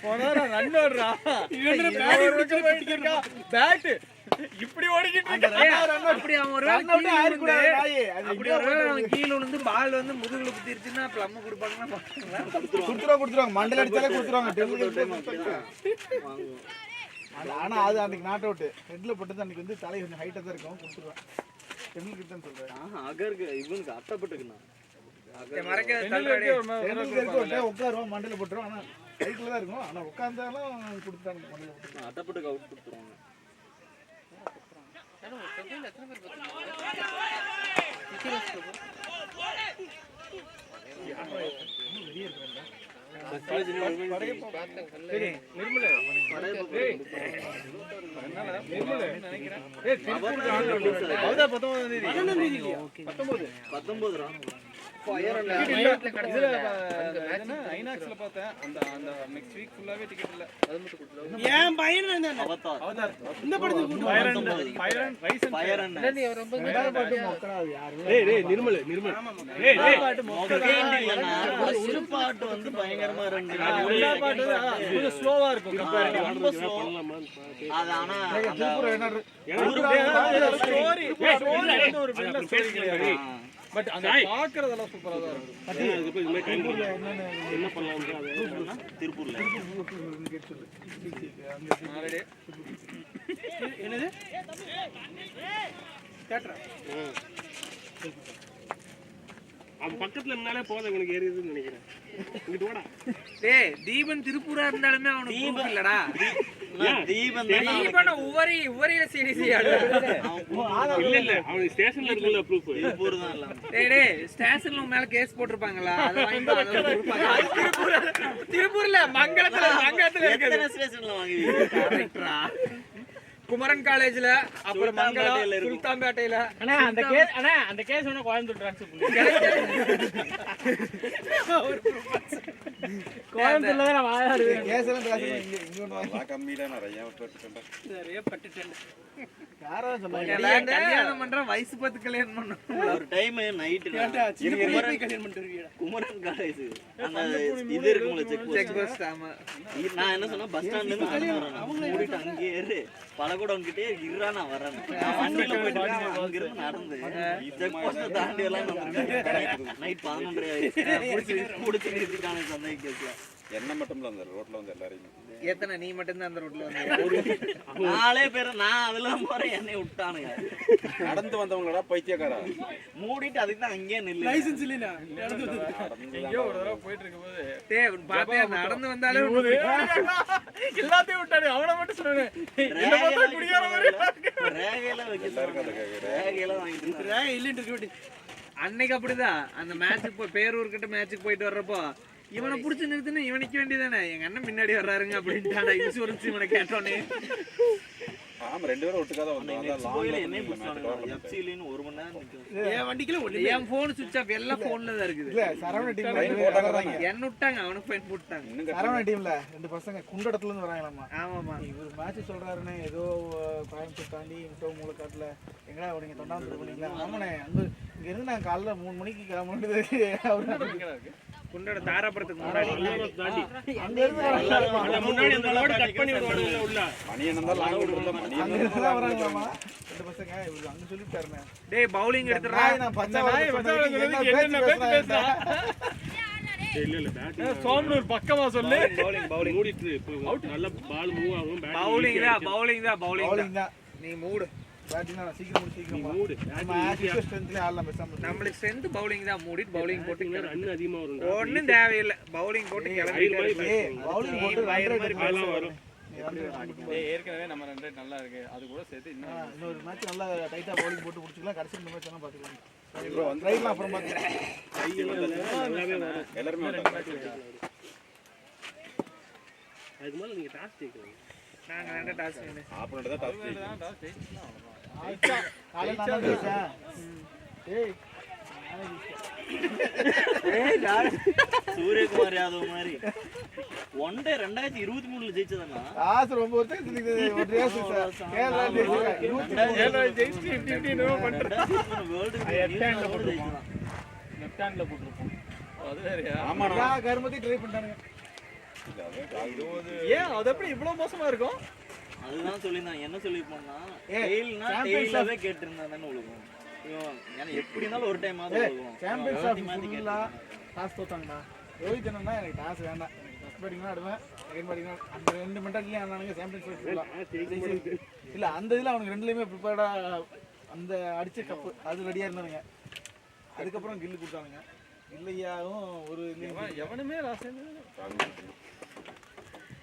Speaker 5: போனாரா ரன் ஓடுறா. இவன் பேட் இப்படி ஓடிக்கிட்டு இருக்க.
Speaker 6: அப்படி அவன் ஒரு கீழ விழுந்து பால் வந்து முதுகுல குத்திருச்சுன்னா பிளம் கொடுப்பாங்கன்னா
Speaker 5: குடுத்துருவாங்க. மண்டல அடிச்சாலே குடுத்துருவாங்க. ஆனா அது அன்னைக்கு நாட் அவுட். ஹெட்ல போட்டது அன்னைக்கு வந்து தலை கொஞ்சம் ஹைட்டா தான் இருக்கும். குடுத்துருவான். டெம்பிள் கிட்ட சொல்றேன்.
Speaker 1: அகருக்கு இவனுக்கு அட்டப்பட்டுக்குண்ணா.
Speaker 5: உட்காருவோம் மண்டல போட்டுருவோம். ஆனா ஹைட்ல தான் இருக்கும். ஆனா உட்கார்ந்தாலும் கொடுத்தாங்க மண்டல போட்டு.
Speaker 1: அட்டப்பட்டுக்கு அவுட் கொடுத்துருவாங்க.
Speaker 6: ஐநாக்ஸ்ல பார்த்தேன். அந்த நெக்ஸ்ட் வீக் ஃபுல்லாவே டிக்கெட் இல்ல. அது மட்டும் கொடுத்துருவாங்க.
Speaker 5: ஏன் பையன் இந்த படத்துக்கு
Speaker 3: நிர்மல்
Speaker 1: பாட்டு வந்து பயங்கரமா இருந்துச்சு. ஸ்லோவா இருக்கும். ரொம்ப ஸ்லோவா. அது ஆனா
Speaker 6: பட் அந்த பாக்குறதெல்லாம் சூப்பரா தான் இருக்கும்.
Speaker 3: என்ன பண்ணலாம்
Speaker 1: திருப்பூர்ல
Speaker 5: என்னது
Speaker 3: அவன் பக்கத்துல இருந்தாலே போதும் இவனுக்கு ஏறிடுதுன்னு நினைக்கிறேன். இங்கிட்டு ஓடா.
Speaker 6: டேய் தீபன் திருப்பூரா இருந்தாலுமே அவனுக்கு ப்ரூஃப் இல்லடா.
Speaker 1: தீபன்
Speaker 6: உவரியில சீரிஸ்
Speaker 3: இல்ல அவனுக்கு ஸ்டேஷன்ல இருக்குல்ல ப்ரூஃப்.
Speaker 1: திருப்பூர் தான் இல்ல.
Speaker 6: டேய் ஸ்டேஷன்ல மேல கேஸ் போட்டுருப்பாங்களா? அத வாங்கி திருப்பூர்ல மங்களத்துல
Speaker 1: எத்தனை ஸ்டேஷன்ல வாங்குவீங்க?
Speaker 6: குமரன் காலேஜ்ல, அப்புறம் மங்களம், சுல்தான்பேட்டையில.
Speaker 3: அண்ணா அந்த கேஸ் வேணா கோயம்புத்தூர் ட்ரான்ஸ்ஃபர் பண்ணுங்க. கோயம்புத்தூர்ல தான் நான் வாயாடுவேன்.
Speaker 5: கேஸ் எல்லாம் இங்க
Speaker 4: கம்மியில நிறைய
Speaker 6: நிறைய பட்டுட்டேன்.
Speaker 5: யாராவது சொன்னாங்க
Speaker 6: கல்யாணம் பண்றேன் வயசு பார்த்து கல்யாணம் பண்ணணும்.
Speaker 2: ஒரு டைம் நைட்டு குமரன் காலேஜ் அந்த இது இருக்கும்ல செக் போஸ்ட்.
Speaker 6: ஆமா
Speaker 2: நான் என்ன சொன்னா பஸ் ஸ்டாண்ட்ல இருந்து நடந்து வரேன். மூடிட்டு அங்கேயே இரு பழக்கூடம் கிட்டே இருறா நான் வரேன். நான் வண்டியில போயிட்டு அங்க இருந்து நடந்து செக் போஸ்ட் தாண்டி எல்லாம் நைட் 11:30 ஆயிடுச்சு. முடிச்சு நிறுத்திட்டானே சந்தேக கேஸ்ல.
Speaker 4: என்ன மட்டும் இல்ல அந்த ரோட்ல வந்து எல்லாரையும்
Speaker 6: எத்தனை நீ மட்டும் தான் அந்த ரோட்ல வந்து
Speaker 2: 4 பேர் நான் அதெல்லாம் போறேன் என்னை விட்டானுங்க.
Speaker 4: நடந்து வந்தவங்களடா பைத்தியக்காரா.
Speaker 2: மூடிட்டு அதுக்கு தான் அங்கேயே நில்லு.
Speaker 5: லைசென்ஸ் இல்லைனா
Speaker 1: எங்கேயோ ஒரு தடவை போயிட்டு இருக்கும்போது
Speaker 6: டேய் பாத்தியா நடந்து வந்தாலே
Speaker 1: எல்லாத்தையும் விட்டானே அவனை மட்டும் சொன்னானே
Speaker 2: ரேகையெல்லாம் வைக்க ரேகையெல்லாம் வாங்கிட்டு
Speaker 5: இல்லைன்னு
Speaker 6: அன்னைக்கு அப்படிதான் அந்த மேட்சுக்கு பேரூர் கிட்ட மேட்சுக்கு போயிட்டு வர்றப்போ இவனை புடிச்சு நிறுத்தினா இவனுக்கு வேண்டியதானே எங்க அண்ணன் முன்னாடி வர்றாருங்க அப்படின்ட்டாடா இன்சூரன்ஸ் இவனை கேட்டோன்னே.
Speaker 4: ஆமா 2 பேரும் ஒட்டுக்காத வந்தாங்க.
Speaker 2: என்ன புடிச்சானுங்க எஃப்சிலின்னு 1 மணி நேரம் நிக்குது.
Speaker 5: என் வண்டிக்குள்ள
Speaker 6: என் போன் சுவிட்ச் ஆஃப் எல்லாம் போன்ல தான் இருக்குது.
Speaker 5: இல்ல சரவண டீம்ல
Speaker 6: என்ன விட்டாங்க அவனுக்கு ஃபைன் போட்டாங்க.
Speaker 5: சரவண டீம்ல 2 பசங்க குண்டடத்துல இருந்து வராங்களாமா.
Speaker 6: ஆமாமா
Speaker 5: ஒரு மேட்ச் சொல்றாருன்னு ஏதோ கோயம்புத்தூர் தாண்டி இன்டோ மூலக்காட்டுல எங்கடா நீங்க தொண்டாந்து போனீங்களா? ஆமாண்ணே அங்க இங்க இருந்து நான் காலைல 3 மணிக்கு கிளம்பிட்டு அவரு
Speaker 6: குண்டோட தாராபுரத்துக்கு முன்னாடி
Speaker 5: அங்க இருந்து
Speaker 3: முன்னாடி அந்த ரோடு கட் பண்ணி விடுவானுங்க உள்ள.
Speaker 4: மணி என்ன தான் லாங் விடுறத மணி
Speaker 5: அங்க இருந்து தான் வராங்களாமா 2 பசங்க. இவரு அங்க சொல்லிட்டாருண்ணே.
Speaker 6: டேய் பவுலிங் எடுத்துறா.
Speaker 5: நான் பச்சை என்ன பேசுறா
Speaker 3: இல்ல பேட்
Speaker 1: சோமனூர் பக்கமா சொல்லு.
Speaker 3: பவுலிங் மூடிட்டு நல்ல பால் மூவ் ஆகும்.
Speaker 6: பவுலிங் தான்
Speaker 5: பவுலிங் தான்.
Speaker 6: நீ மூடு.
Speaker 5: பேட்டிங் தான் சீக்கிரம் சீக்கிரம்
Speaker 3: மூடு.
Speaker 5: நம்ம ஆக்சுவல் ஸ்ட்ரென்த்ல ஆடலாம் பேசாம.
Speaker 6: நம்மளுக்கு ஸ்ட்ரென்த் பவுலிங் தான். மூடிட்டு பவுலிங் போட்டு
Speaker 3: ரன் அதிகமா வரும்.
Speaker 6: ஒண்ணும் தேவையில்லை. பவுலிங் போட்டு கிளம்பிட்டு
Speaker 5: பவுலிங் போட்டு
Speaker 3: அதெல்லாம் வரும்.
Speaker 1: ஏற்கனவே நம்ம 2 நல்லா இருக்கு. அது கூட சேர்த்து
Speaker 5: இன்னொரு மேட்ச் நல்லா டைட்டா பவுலிங் போட்டு முடிச்சுக்கலாம். கடைசி இந்த மேட்ச் எல்லாம் பாத்துக்கலாம். ரைட்ல அப்புறம் பாத்துக்கலாம்.
Speaker 4: எல்லாரும் வந்தாங்க.
Speaker 3: அதுக்கு மேல நீங்க டாஸ் ஜெயிக்கணும்.
Speaker 6: நாங்க 2 டாஸ் பண்ணு.
Speaker 4: ஆப்பனன்ட் தான் டாஸ் ஜெயிக்கணும்.
Speaker 5: காலையில நான் பேசேன். ஏய்
Speaker 2: சூரியகுமார் யாதவ் மாதிரி ஒன் டே 2023 ஜெயிச்சதுன்னா
Speaker 5: ஆசை ரொம்ப வருஷம் ஒரு ரேஸ் சார். கேரளா
Speaker 1: ஜெயிச்சு 50 நோ பண்றான்.
Speaker 2: வேர்ல்ட் ஜெயிச்சதான்.
Speaker 1: லெஃப்ட் ஹேண்ட்ல போட்டுருப்போம். அது வேறயா?
Speaker 4: ஆமாடா.
Speaker 5: நான் கருமத்தி ட்ரை பண்ணிட்டானுங்க.
Speaker 1: ஏன் அது எப்படி இவ்வளவு மோசமா இருக்கும்?
Speaker 2: அதுதான் சொல்லிருந்தான். என்ன சொல்லிருப்போம்னா
Speaker 5: ஏய்,
Speaker 2: டெய்ல்னா டெய்லாவே கேட்டிருந்தானே உலகம். ஏன்னா எப்படி இருந்தாலும் ஒரு டைம் ஆகுது உலகம்.
Speaker 5: சாம்பியன்ஸ் ஆஃப் ஃபுல்லா டாஸ் தோத்தாங்கடா. ரோஹித் என்னன்னா எனக்கு டாஸ் வேண்டாம். எனக்கு ஃபர்ஸ்ட் பேட்டிங் தான் ஆடுவேன். செகண்ட் பேட்டிங் தான். அந்த 2 மென்டாலிட்டில ஆனானுங்க சாம்பியன்ஸ் ஆஃப் ஃபுல்லா. இல்ல அந்த இதுல அவனுக்கு ரெண்டுலயுமே ப்ரிப்பேர்டா அந்த அடிச்ச கப் அது ரெடியா இருந்தானுங்க. அதுக்கப்புறம் கில்லு கொடுத்தானுங்க. இல்லையாவும் ஒரு
Speaker 1: எவனுமே ராசன்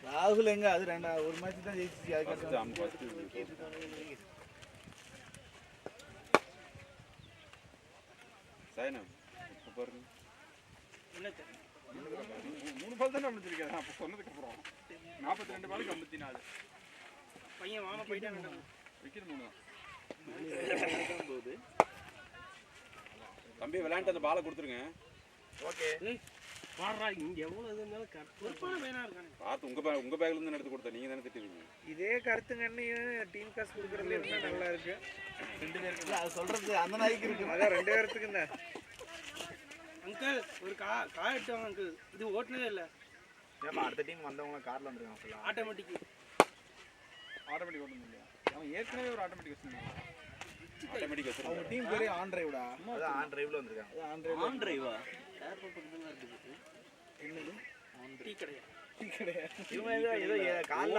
Speaker 5: ராகுல் எங்க அது ஒரு மேட்ச் தான் ஜெயிச்சிச்சு. அதுக்கப்புறம்
Speaker 4: சாயனா பாருங்க.
Speaker 1: 3 பால் தான் முடிச்சிருக்காரு. அப்ப சொன்னதுக்கு அப்புறம் 42 பாலுக்கு 54.
Speaker 3: பையன் மாமா போயிட்டாங்க.
Speaker 1: விக்கெட் 3 தான்.
Speaker 2: போகுது.
Speaker 4: தம்பி விளையாண்டு அந்த பாலை கொடுத்துருங்க.
Speaker 3: ஓகே பாடுறா இங்க எவ்வளவு இது இருந்தாலும் கரெக்டான பையனா இருக்கானே.
Speaker 4: பார்த்து உங்க பேக்ல இருந்து எடுத்து கொடுத்தா நீங்க தானே திட்டுவீங்க.
Speaker 6: இதே கருத்துங்கன்னையும் டீம் காசு கொடுக்கறதுல இருந்தா நல்லா இருக்கு. 2 பேருக்கு
Speaker 5: அது சொல்றது அந்த நாய்க்கு இருக்கு.
Speaker 6: அதான் 2 பேருக்கு தான்.
Speaker 3: அங்கிள் ஒரு கார் எடுத்தாங்க அங்கிள். இது ஓட்டுனதே இல்ல.
Speaker 6: ஏமா அடுத்த டீம் வந்தவங்க கார்ல வந்திருக்காங்க ஃபுல்லா.
Speaker 3: ஆட்டோமேட்டிக்
Speaker 1: ஓட்ட முடியல. அவன் ஏற்கனவே ஒரு ஆட்டோமேட்டிக் வச்சிருந்தான்.
Speaker 4: ஆட்டோமேட்டிக்
Speaker 5: அவங்க
Speaker 4: வச்சிருக்காங்க.
Speaker 5: டீம் பேரே ஆன் டிரைவ்டா.
Speaker 6: அதான் ஆன் டிரைவ்ல வந்திருக்காங்க.
Speaker 5: அது ஆன் டிரைவ்.
Speaker 2: ஆன் டிரைவா ஏர்போர்ட் பக்கத்துல இருக்குது.
Speaker 5: என்னது
Speaker 3: டீ கடையா?
Speaker 5: டீ கிடையாது.
Speaker 6: இவங்க ஏதோ கார்ல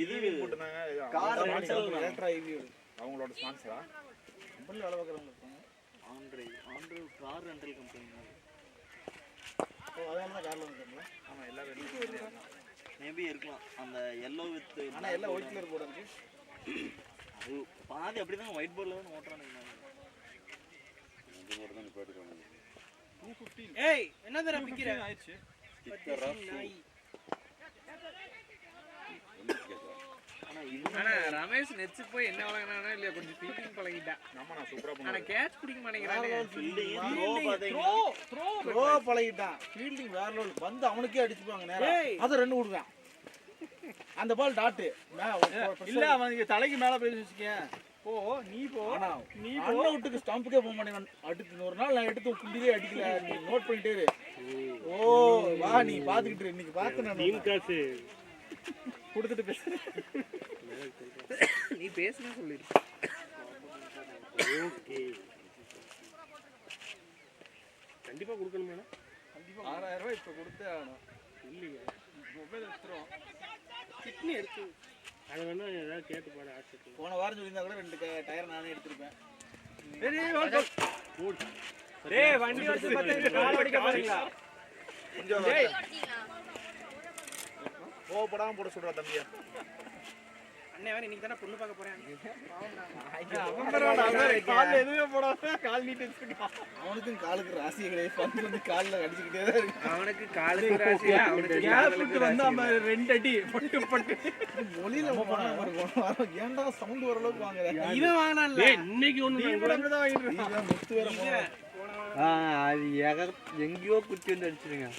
Speaker 2: இது
Speaker 6: போட்டுனாங்க.
Speaker 2: கார் ரெண்டல்
Speaker 5: எலக்ட்ரா ஈவி
Speaker 6: அவங்களோட ஸ்பான்சரா?
Speaker 5: கம்பெனில வேலை பார்க்கறவங்க இருப்பாங்க.
Speaker 2: On drive car rental company.
Speaker 5: அதனால தான் கார்ல வந்துட்டாங்க.
Speaker 6: ஆமா எல்லாரும்
Speaker 2: மேபி இருக்கலாம். அந்த yellow with
Speaker 5: ஆனா எல்லாம் ஒயிட் கலர் போர்டு இருக்கு.
Speaker 2: அது பாதி அப்படிதான் ஒயிட் போர்ட்ல தான் ஓட்றானுங்க.
Speaker 4: இந்த போர்டு தான் நிப்பாட்டிடுவாங்க.
Speaker 1: 215
Speaker 3: ஏய் என்னதடா பிக்கிற?
Speaker 1: ஆயிடுச்சு.
Speaker 4: ஸ்டிக்கர் ஆஃப்
Speaker 3: நாய்.
Speaker 6: ஆனா ரமேஷ் நெட்ஸ் போய் என்ன வளங்கறானோ இல்லையா கொஞ்சம் ஃபீலிங் பழகிட்டான்.
Speaker 1: ஆமா நான் சூப்பரா
Speaker 6: ஆனா கேட்ச் பிடிக்க மாட்டேங்கிறானே.
Speaker 5: த்ரோ பழகிட்டான். ஃபீல்டிங் வேற லெவல். வந்து அவனுக்கே அடிச்சுப்பாங்க நேரா.
Speaker 3: ஏய்.
Speaker 5: அத 2 விடுறான். அந்த பால் டாட்டு இல்ல அவன் இங்க தலைக்கு மேல போய் வச்சுக்கேன் போ நீ போ நீ அண்ணன் விட்டுக்கு ஸ்டம்புக்கே போக மாட்டேன் அடுத்து ஒரு நாள் நான் எடுத்து குண்டிலே அடிக்கல நீ நோட் பண்ணிட்டே இரு ஓ வா நீ பாத்துக்கிட்டு இன்னைக்கு பார்த்து நான்
Speaker 3: டீம் காசு
Speaker 5: கொடுத்துட்டு பேசு
Speaker 6: நீ பேசுனா சொல்லிடு.
Speaker 3: ஓகே கண்டிப்பா கொடுக்கணும் மேடம்.
Speaker 5: 6000 ரூபாய் இப்ப கொடுத்தே ஆகணும்.
Speaker 3: இல்லைங்க
Speaker 5: மொபைல் எடுத்துரும்
Speaker 3: கிட்னி எடுத்து அதை வேணா ஏதாவது கேட்டு பாட ஆசை.
Speaker 5: போன வாரம் சொல்லியிருந்தா கூட 2 டயர் நானே எடுத்திருப்பேன்.
Speaker 1: டேய் வண்டி வந்து பத்தி கால் அடிக்க பாருங்களா
Speaker 5: கொஞ்சம்
Speaker 7: அடிச்சீங்களா?
Speaker 5: கோவப்படாம போட சொல்றா தம்பியா.
Speaker 1: அண்ணே வேற இன்னைக்கு தானே பொண்ணு பார்க்க போறேன்.
Speaker 5: கால்ல எதுவுமே போடாம கால் நீட்டி வச்சிருக்கான். அவனுக்கும் காலுக்கு ராசியே கிடையாது. பந்து வந்து கால்ல அடிச்சுக்கிட்டே தான் இருக்கு.
Speaker 6: அவனுக்கு காலுக்கு ராசியா அவனுக்கு
Speaker 5: கேப்க்கு வந்து அவன் 2 அடி பட்டு பட்டு மொழியில போனா ஏன்டா சவுண்ட் வர அளவுக்கு வாங்குற.
Speaker 1: இவன் வாங்கினான்ல.
Speaker 3: டேய் இன்னைக்கு ஒண்ணு
Speaker 5: தான் வாங்கிட்டு இருக்கான். முத்து வேற போறான்.
Speaker 6: அது எங்கேயோ குத்தி வந்து அடிச்சிருங்க.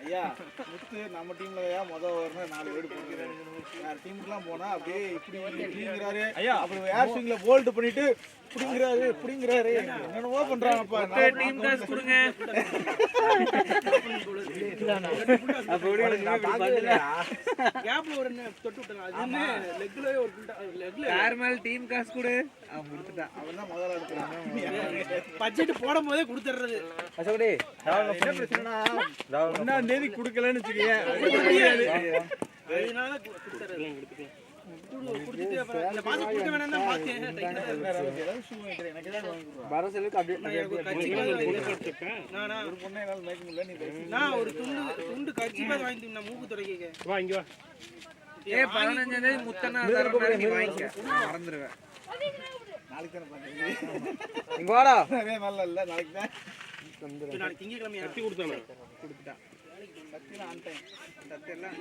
Speaker 5: ஐயா முத்து நம்ம டீம்லயா வரணும் 4 வீடு போடுறாரு. வேற டீமுக்குலாம் போனா அப்படியே இப்படிங்கிறாரு. ஐயா அப்புறம் ஏர் ஸ்விங்ல போல்ட் பண்ணிட்டு இப்படிங்கிறாரு என்னென்னவோ பண்றாங்கப்பா.
Speaker 6: டீம் காசு கொடுங்க.
Speaker 1: கேப்ல ஒரு தொட்டு விட்டாங்க. அது என்ன லெக்ல ஒரு லெக்ல
Speaker 6: யார் மேல டீம் காசு கொடு. அவன் கொடுத்துட்டான்.
Speaker 5: அவன் தான் முதல்ல எடுக்கிறான்.
Speaker 1: பட்ஜெட் போடும்போதே கொடுத்துறது.
Speaker 5: அசோகடி என்ன பிரச்சனைனா 1ஆம் தேதி குடுக்கலன்னு வெச்சுக்கீங்க.
Speaker 1: அதனால கொடுத்துறது. குடுத்துட்டு அப்புறம் இந்த மாசம் கொடுக்க வேணாம் தான் பார்த்தேன்.
Speaker 6: பரசலுக்கு அப்படியே
Speaker 1: நானா
Speaker 5: ஒரு பொண்ணே என்னால மேய்க்க முடியல. நீ பேசி
Speaker 1: நான் ஒரு துண்டு கட்சிப்பா வாங்கி நான் மூக்கு துடைக்க.
Speaker 3: வா இங்க வா.
Speaker 6: 15ஆம் தேதி முத்தனா தரணும். நீ வாங்கிக்க. மறந்துடுவேன்.
Speaker 5: நாளைக்கு தானே பாத்தீங்க.
Speaker 6: இங்க வாடா.
Speaker 5: நிறைய நாள் இல்ல நாளைக்கு தான்.
Speaker 1: நாளைக்கு திங்கக்கிழமை
Speaker 3: கட்டி கொடுத்தானே.
Speaker 6: கொடுத்துட்டான்.
Speaker 5: சத்தியமா ஆன் டைம்.
Speaker 6: சத்தியெல்லாம்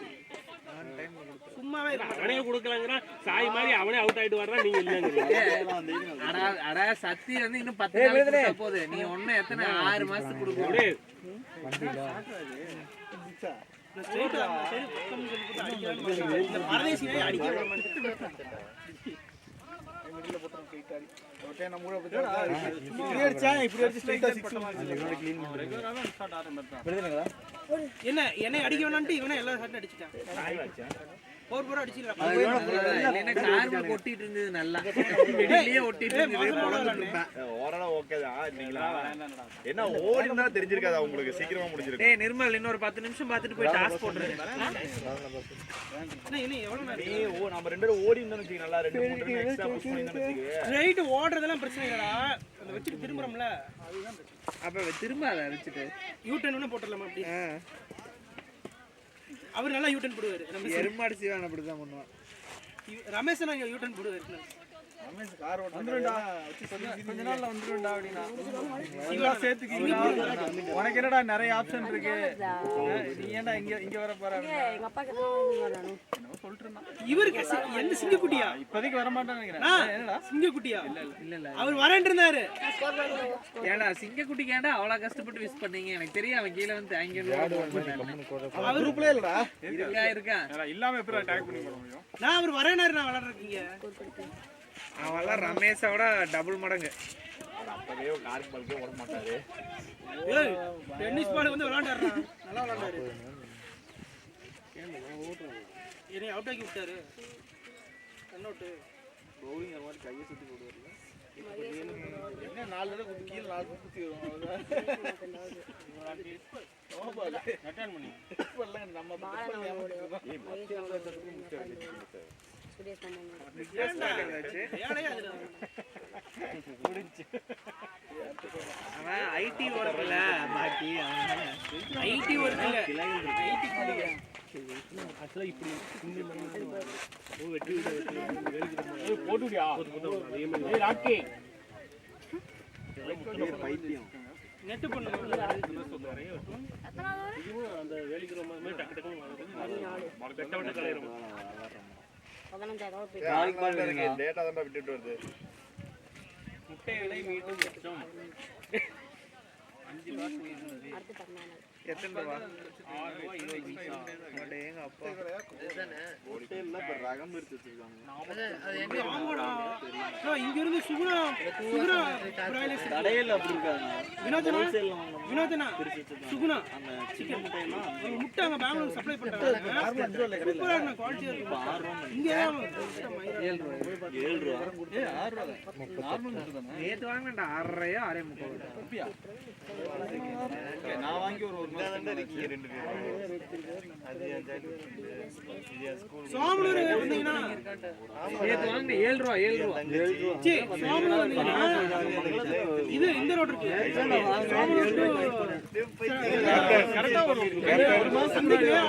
Speaker 6: ஆன் டைம் கொடுத்துட்டான்.
Speaker 1: சும்மாவே
Speaker 3: அவனே கொடுக்கலங்கறான். சாய் மாதிரி அவனே அவுட் ஆயிட்டு வர்றான். நீங்க இல்லங்கறீங்க.
Speaker 6: அடா சத்தி வந்து இன்னும் 10 நாள் கொடுத்தா போகுது. நீ ஒண்ணு எத்தனை 6 மாசத்துக்கு கொடுக்க.
Speaker 3: டேய்
Speaker 1: ஸ்ட்ரைட்டா சரி பக்கம் சொல்லி போட்டு அடிக்கறானே. இந்த பரதேசியை அடிக்க விட மாட்டேன்.
Speaker 5: மிடில்ல போட்டு ஸ்ட்ரைட் ஆடி. ஓகே நம்ம கூட இப்படி அடிச்சா இப்படி அடிச்சு ஸ்ட்ரைட்டா 6 ரெகுலராவே ஸ்டார்ட் ஆற மாதிரி தான். புரியுதுங்களா?
Speaker 1: என்ன என்னை அடிக்க வேணாம்னு இவனே எல்லா ஷாட் அடிச்சிட்டான். போர் அடிச்சிடலாம்.
Speaker 6: இல்லைன்னா கார்ல கொட்டிட்டு இருந்தது நல்லா. வெளியே ஒட்டிட்டு இருந்தது போடலாம் இருப்பேன்.
Speaker 8: ஓரளவு ஓகே தான். நீங்களா என்ன ஓடினா தெரிஞ்சிருக்காதா உங்களுக்கு சீக்கிரமா முடிஞ்சிருக்கு.
Speaker 6: டேய் நிர்மல் இன்னொரு 10 நிமிஷம் பார்த்துட்டு போய் டாஸ் போடுறேன்.
Speaker 1: என்ன எவ்வளவு நேரம்
Speaker 8: நீ நம்ம 2 பேரும் ஓடி இருந்தா வெச்சீங்க நல்லா 2-3 ரன் எக்ஸ்ட்ரா புஷ் பண்ணி இருந்தா வெச்சீங்க.
Speaker 1: ரைட் ஓடுறதெல்லாம் பிரச்சனை இல்லடா. அந்த வச்சிட்டு திரும்பறோம்ல அதுதான் பிரச்சனை.
Speaker 6: அப்ப திரும்ப அத வச்சிட்டு
Speaker 1: யூ டர்ன் போட்டுறலாமா அப்படி? அவர் நல்லா யூ டர்ன் போடுவாரு.
Speaker 6: எருமாடு சிவான் அப்படிதான் பண்ணுவான்.
Speaker 1: ரமேஷ் நான் யூ டர்ன் போடுவாரு.
Speaker 5: ரமேஷ் கார் ஓட்டுறா கொஞ்ச நாள்ல வந்துருடா அப்படினா இல்ல சேர்த்துக்கீங்களா? உனக்கு என்னடா நிறைய ஆப்ஷன் இருக்கு. நீ ஏன்டா இங்க வர போற?
Speaker 7: எங்க அப்பா கிட்ட
Speaker 5: என்னமோ சொல்லிட்டு இருந்தான்.
Speaker 1: இவருக்கு என்ன சிங்கக்குட்டியா?
Speaker 5: இப்போதைக்கு வர மாட்டான்னு நினைக்கிறேன்.
Speaker 1: என்னடா சிங்கக்குட்டியா?
Speaker 6: இல்ல
Speaker 1: அவர் வரேன்னு இருந்தாரு.
Speaker 6: ஏடா சிங்கக்குட்டி கேண்டா அவ்வளவு கஷ்டப்பட்டு விஷ் பண்ணீங்க. எனக்கு தெரியும் அவன் கீழ வந்து தேங்க் யூ
Speaker 5: அவர் குரூப்ல இல்லடா.
Speaker 6: இருக்கா
Speaker 5: இல்லாம எப்படி டாக் பண்ணி போட முடியும்?
Speaker 1: நான் அவர் வரேனாரு. நான் விளையாடுறீங்க.
Speaker 6: அவெல்லாம் ரமேஷோட டபுள் மடங்கு.
Speaker 8: அப்பவே கார்க் பால்க்கே ஓட மாட்டாரு.
Speaker 1: ஏய் டென்னிஸ் பால் வந்து விளையாண்டாரு. நல்லா விளையாண்டாரு. என்னை அவுட் ஆக்கி விட்டாரு. Run out.
Speaker 5: பவுலிங் அந்த மாதிரி கையை சுத்தி போடுவாரு. என்ன 4 தடவை குத்தி கீழ 4 குத்தி வரும். அட்டெண்ட் பண்ணி. இப்பல்லாம் நம்ம
Speaker 6: அவன் ஐடி ஒர்க்ல பாக்கி
Speaker 1: ஐடி ஒர்க் இல்ல. ஐடி குடிங்க.
Speaker 3: ஆக்சுவலா இப்படி வெட்டி போட்டுடியா அதே மாதிரி ராக்கி
Speaker 8: பைத்தியம்.
Speaker 1: நெட் பண்ணுங்க.
Speaker 3: அந்த வேலிக்கிற மாதிரி டக்கு டக்குன்னு வெட்ட வெட்ட கலையிறோம்.
Speaker 7: 15,000
Speaker 8: கார்க் பால் இருக்கு. டேட்டா தான் விட்டுட்டு வருது.
Speaker 3: முட்டை விலை மீண்டும் வெச்சோம்.
Speaker 7: அடுத்து 14.
Speaker 6: எத்தனை ரூபா? 6 ரூபா 20 பைசா. எங்க அப்பா
Speaker 2: ஹோட்டல்ல இப்ப ரகம் பிரிச்சு வச்சிருக்காங்க.
Speaker 1: இங்க இருந்து சுகுணா
Speaker 2: கடையில அப்படி இருக்காங்க.
Speaker 1: வினோதனா
Speaker 2: ஹோல்சேல்ல வாங்குன
Speaker 1: வினோதனா
Speaker 2: பிரிச்சு வச்சிருக்காங்க.
Speaker 1: சுகுணா
Speaker 2: அந்த சின்ன முட்டையெல்லாம்
Speaker 1: அவங்க முட்டை அங்க பெங்களூர் சப்ளை பண்றாங்க சூப்பரா இருக்கு குவாலிட்டியா இருக்கு
Speaker 2: 6 ரூபா
Speaker 1: இங்க
Speaker 2: 7 ரூபா.
Speaker 6: நேத்து வாங்கினேன்டா 6 ரூபாயா 6.25
Speaker 8: நான் வாங்கி ஒரு மாசம் இருக்கீங்க 2 பேரும். அது என் ஸ்கூல்
Speaker 1: சோமனூர் வந்தீங்கன்னா
Speaker 6: நேத்து வாங்கினேன் 7 ரூபா
Speaker 1: சீ சோமனூர் வந்தீங்கன்னா இது இந்த ரோட் இருக்கு சோமனூர் கரெக்ட்டா வரும் ஒரு மாசம் முன்னாடி 550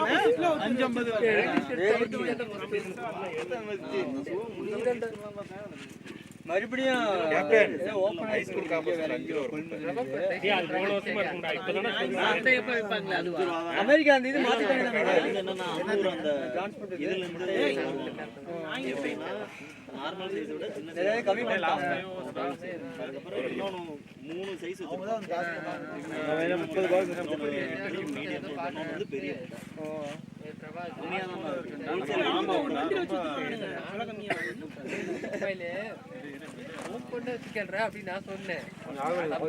Speaker 1: மறுபடியும்
Speaker 8: ஓபன் ஹை ஸ்கூல் காம்பஸ் 5 வரும்.
Speaker 1: அமெரிக்கா அந்த இது மாத்திட்டாங்க
Speaker 2: என்னன்னா அன்னூர் அந்த இதுல இருந்து எப்படின்னா நார்மல் சைஸ் விட சின்ன size
Speaker 1: கம்மி பண்ணலாம்
Speaker 2: அதுக்கப்புறம் இன்னொன்னு 3 சைஸ் வச்சிருக்காங்க.
Speaker 1: 30 ரூபாய்
Speaker 2: மீடியம் வந்து பெரிய
Speaker 6: அப்படின்னு நான் சொன்னேன்.
Speaker 3: அது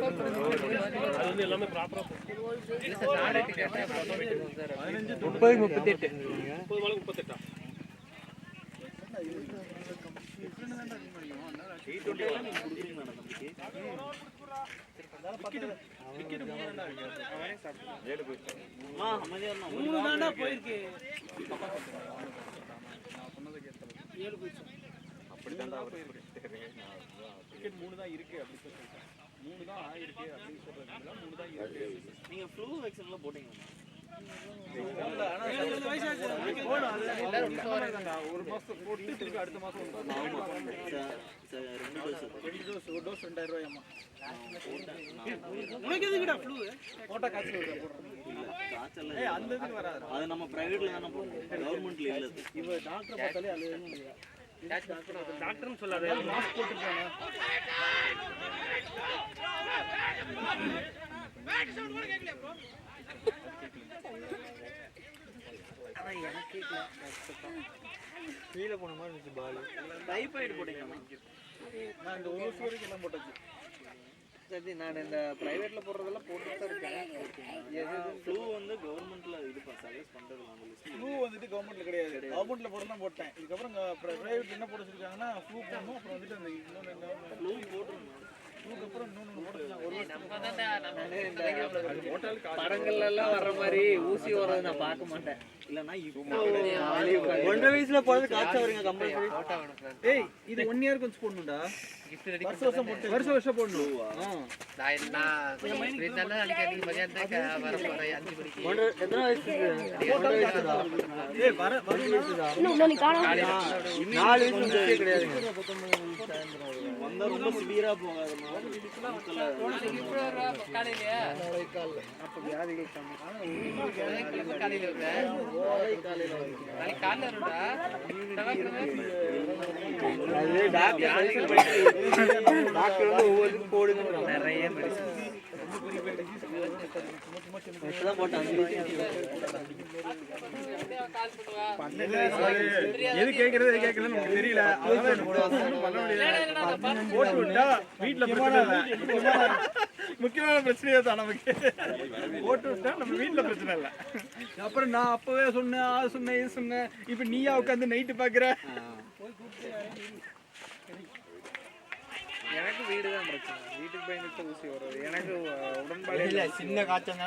Speaker 3: வந்து எல்லாமே ப்ராப்பரா
Speaker 1: 30-38
Speaker 3: 38 போயிருக்கு
Speaker 4: அப்படிதான் அவர் டிக்கெட் 3 தான் இருக்கு அப்படி சொல்றாங்க. 3 தான் ஆயிருக்கு அப்படி சொல்றாங்க. 3 தான் இருக்கு.
Speaker 2: நீங்க ஃப்ளூ வேக்சின்ல போட்டீங்க.
Speaker 4: ஒரு மாசம் போட்டு திருப்பி அடுத்த மாசம் ஒரு டோஸ் 2000 ரூபாயமா.
Speaker 1: உனக்கு எதுக்குடா ஃப்ளூ
Speaker 4: போட்டா காய்ச்சல் அந்த இதுக்கு வராது.
Speaker 2: அது நம்ம பிரைவேட்ல தான போறோம். கவர்மெண்ட்ல இல்ல அது.
Speaker 1: இவ டாக்டர் பார்த்தாலே அது
Speaker 3: டாக்டர்னு சொல்லாத
Speaker 1: மாஸ்க் போட்டுருக்காங்க
Speaker 6: கீழே போன மாதிரி இருந்துச்சு பால்.
Speaker 2: டைபாய்டு போட்டீங்க.
Speaker 4: நான் இந்த ஒரு வருஷம் வரைக்கும் எல்லாம் போட்டாச்சு.
Speaker 6: சரி நான் இந்த பிரைவேட்ல போடுறதெல்லாம் போட்டுட்டு தான் இருக்கேன்.
Speaker 2: ஃப்ளூ வந்து கவர்மெண்ட்ல இது சஜஸ்ட் பண்றது அந்த லிஸ்ட்.
Speaker 4: ஃப்ளூ வந்துட்டு கவர்மெண்ட்ல கிடையாது. கவர்மெண்ட்ல போட தான் போட்டேன். இதுக்கப்புறம் பிரைவேட்ல என்ன போட சொல்லிருக்காங்கன்னா ஃப்ளூ போடணும். அப்புறம் வந்துட்டு அந்த இன்னொன்னு
Speaker 2: ஃப்ளூ போட்டுறணும்.
Speaker 4: ஃப்ளூக்கு அப்புறம் இன்னொன்னு போடலாம். ஒரு
Speaker 6: படங்கள்ல எல்லாம் வர்ற மாதிரி ஊசி வர்றது நான் பார்க்க மாட்டேன்.
Speaker 2: இல்லனா இப்போ 1 வயசுல போறது காய்ச்ச வரீங்க கம்பல்சரி.
Speaker 5: ஏய் இது 1 இயர் கொஞ்சம் போடணும்டா. வருஷம் போடணும்.
Speaker 1: எத்தனை வயசு
Speaker 5: ஏய் வர
Speaker 7: இன்னும் நீ காணோம்
Speaker 1: 4 வயசு கிடையாதுங்க
Speaker 2: வந்தா ரொம்ப சிவியரா போகாதமா.
Speaker 6: அப்ப வியாதிகள் கம்மி.
Speaker 1: அது டாக்டர் வந்து ஒவ்வொருக்கும் போடுங்க
Speaker 6: நிறைய மெடிசன்
Speaker 5: எது கேக்குறது எது கேட்கலன்னு நமக்கு தெரியல. அதனால எனக்கு பண்ண முடியல. போட்டு விட்டா வீட்டுல முக்கியமான பிரச்சனையே தான் நமக்கு. போட்டு விட்டா நம்ம வீட்டுல பிரச்சனை இல்லை. அப்புறம் நான் அப்பவே சொன்னேன் அது சொன்னேன் இது சொன்னேன். இப்ப நீயா உட்காந்து நைட்டு பாக்குற.
Speaker 6: எனக்கு வீடு தான் பிரச்சனை. வீட்டுக்கு பயந்துட்டு ஊசி வர்றது எனக்கு உடன்பாடு
Speaker 1: சின்ன காய்ச்சல்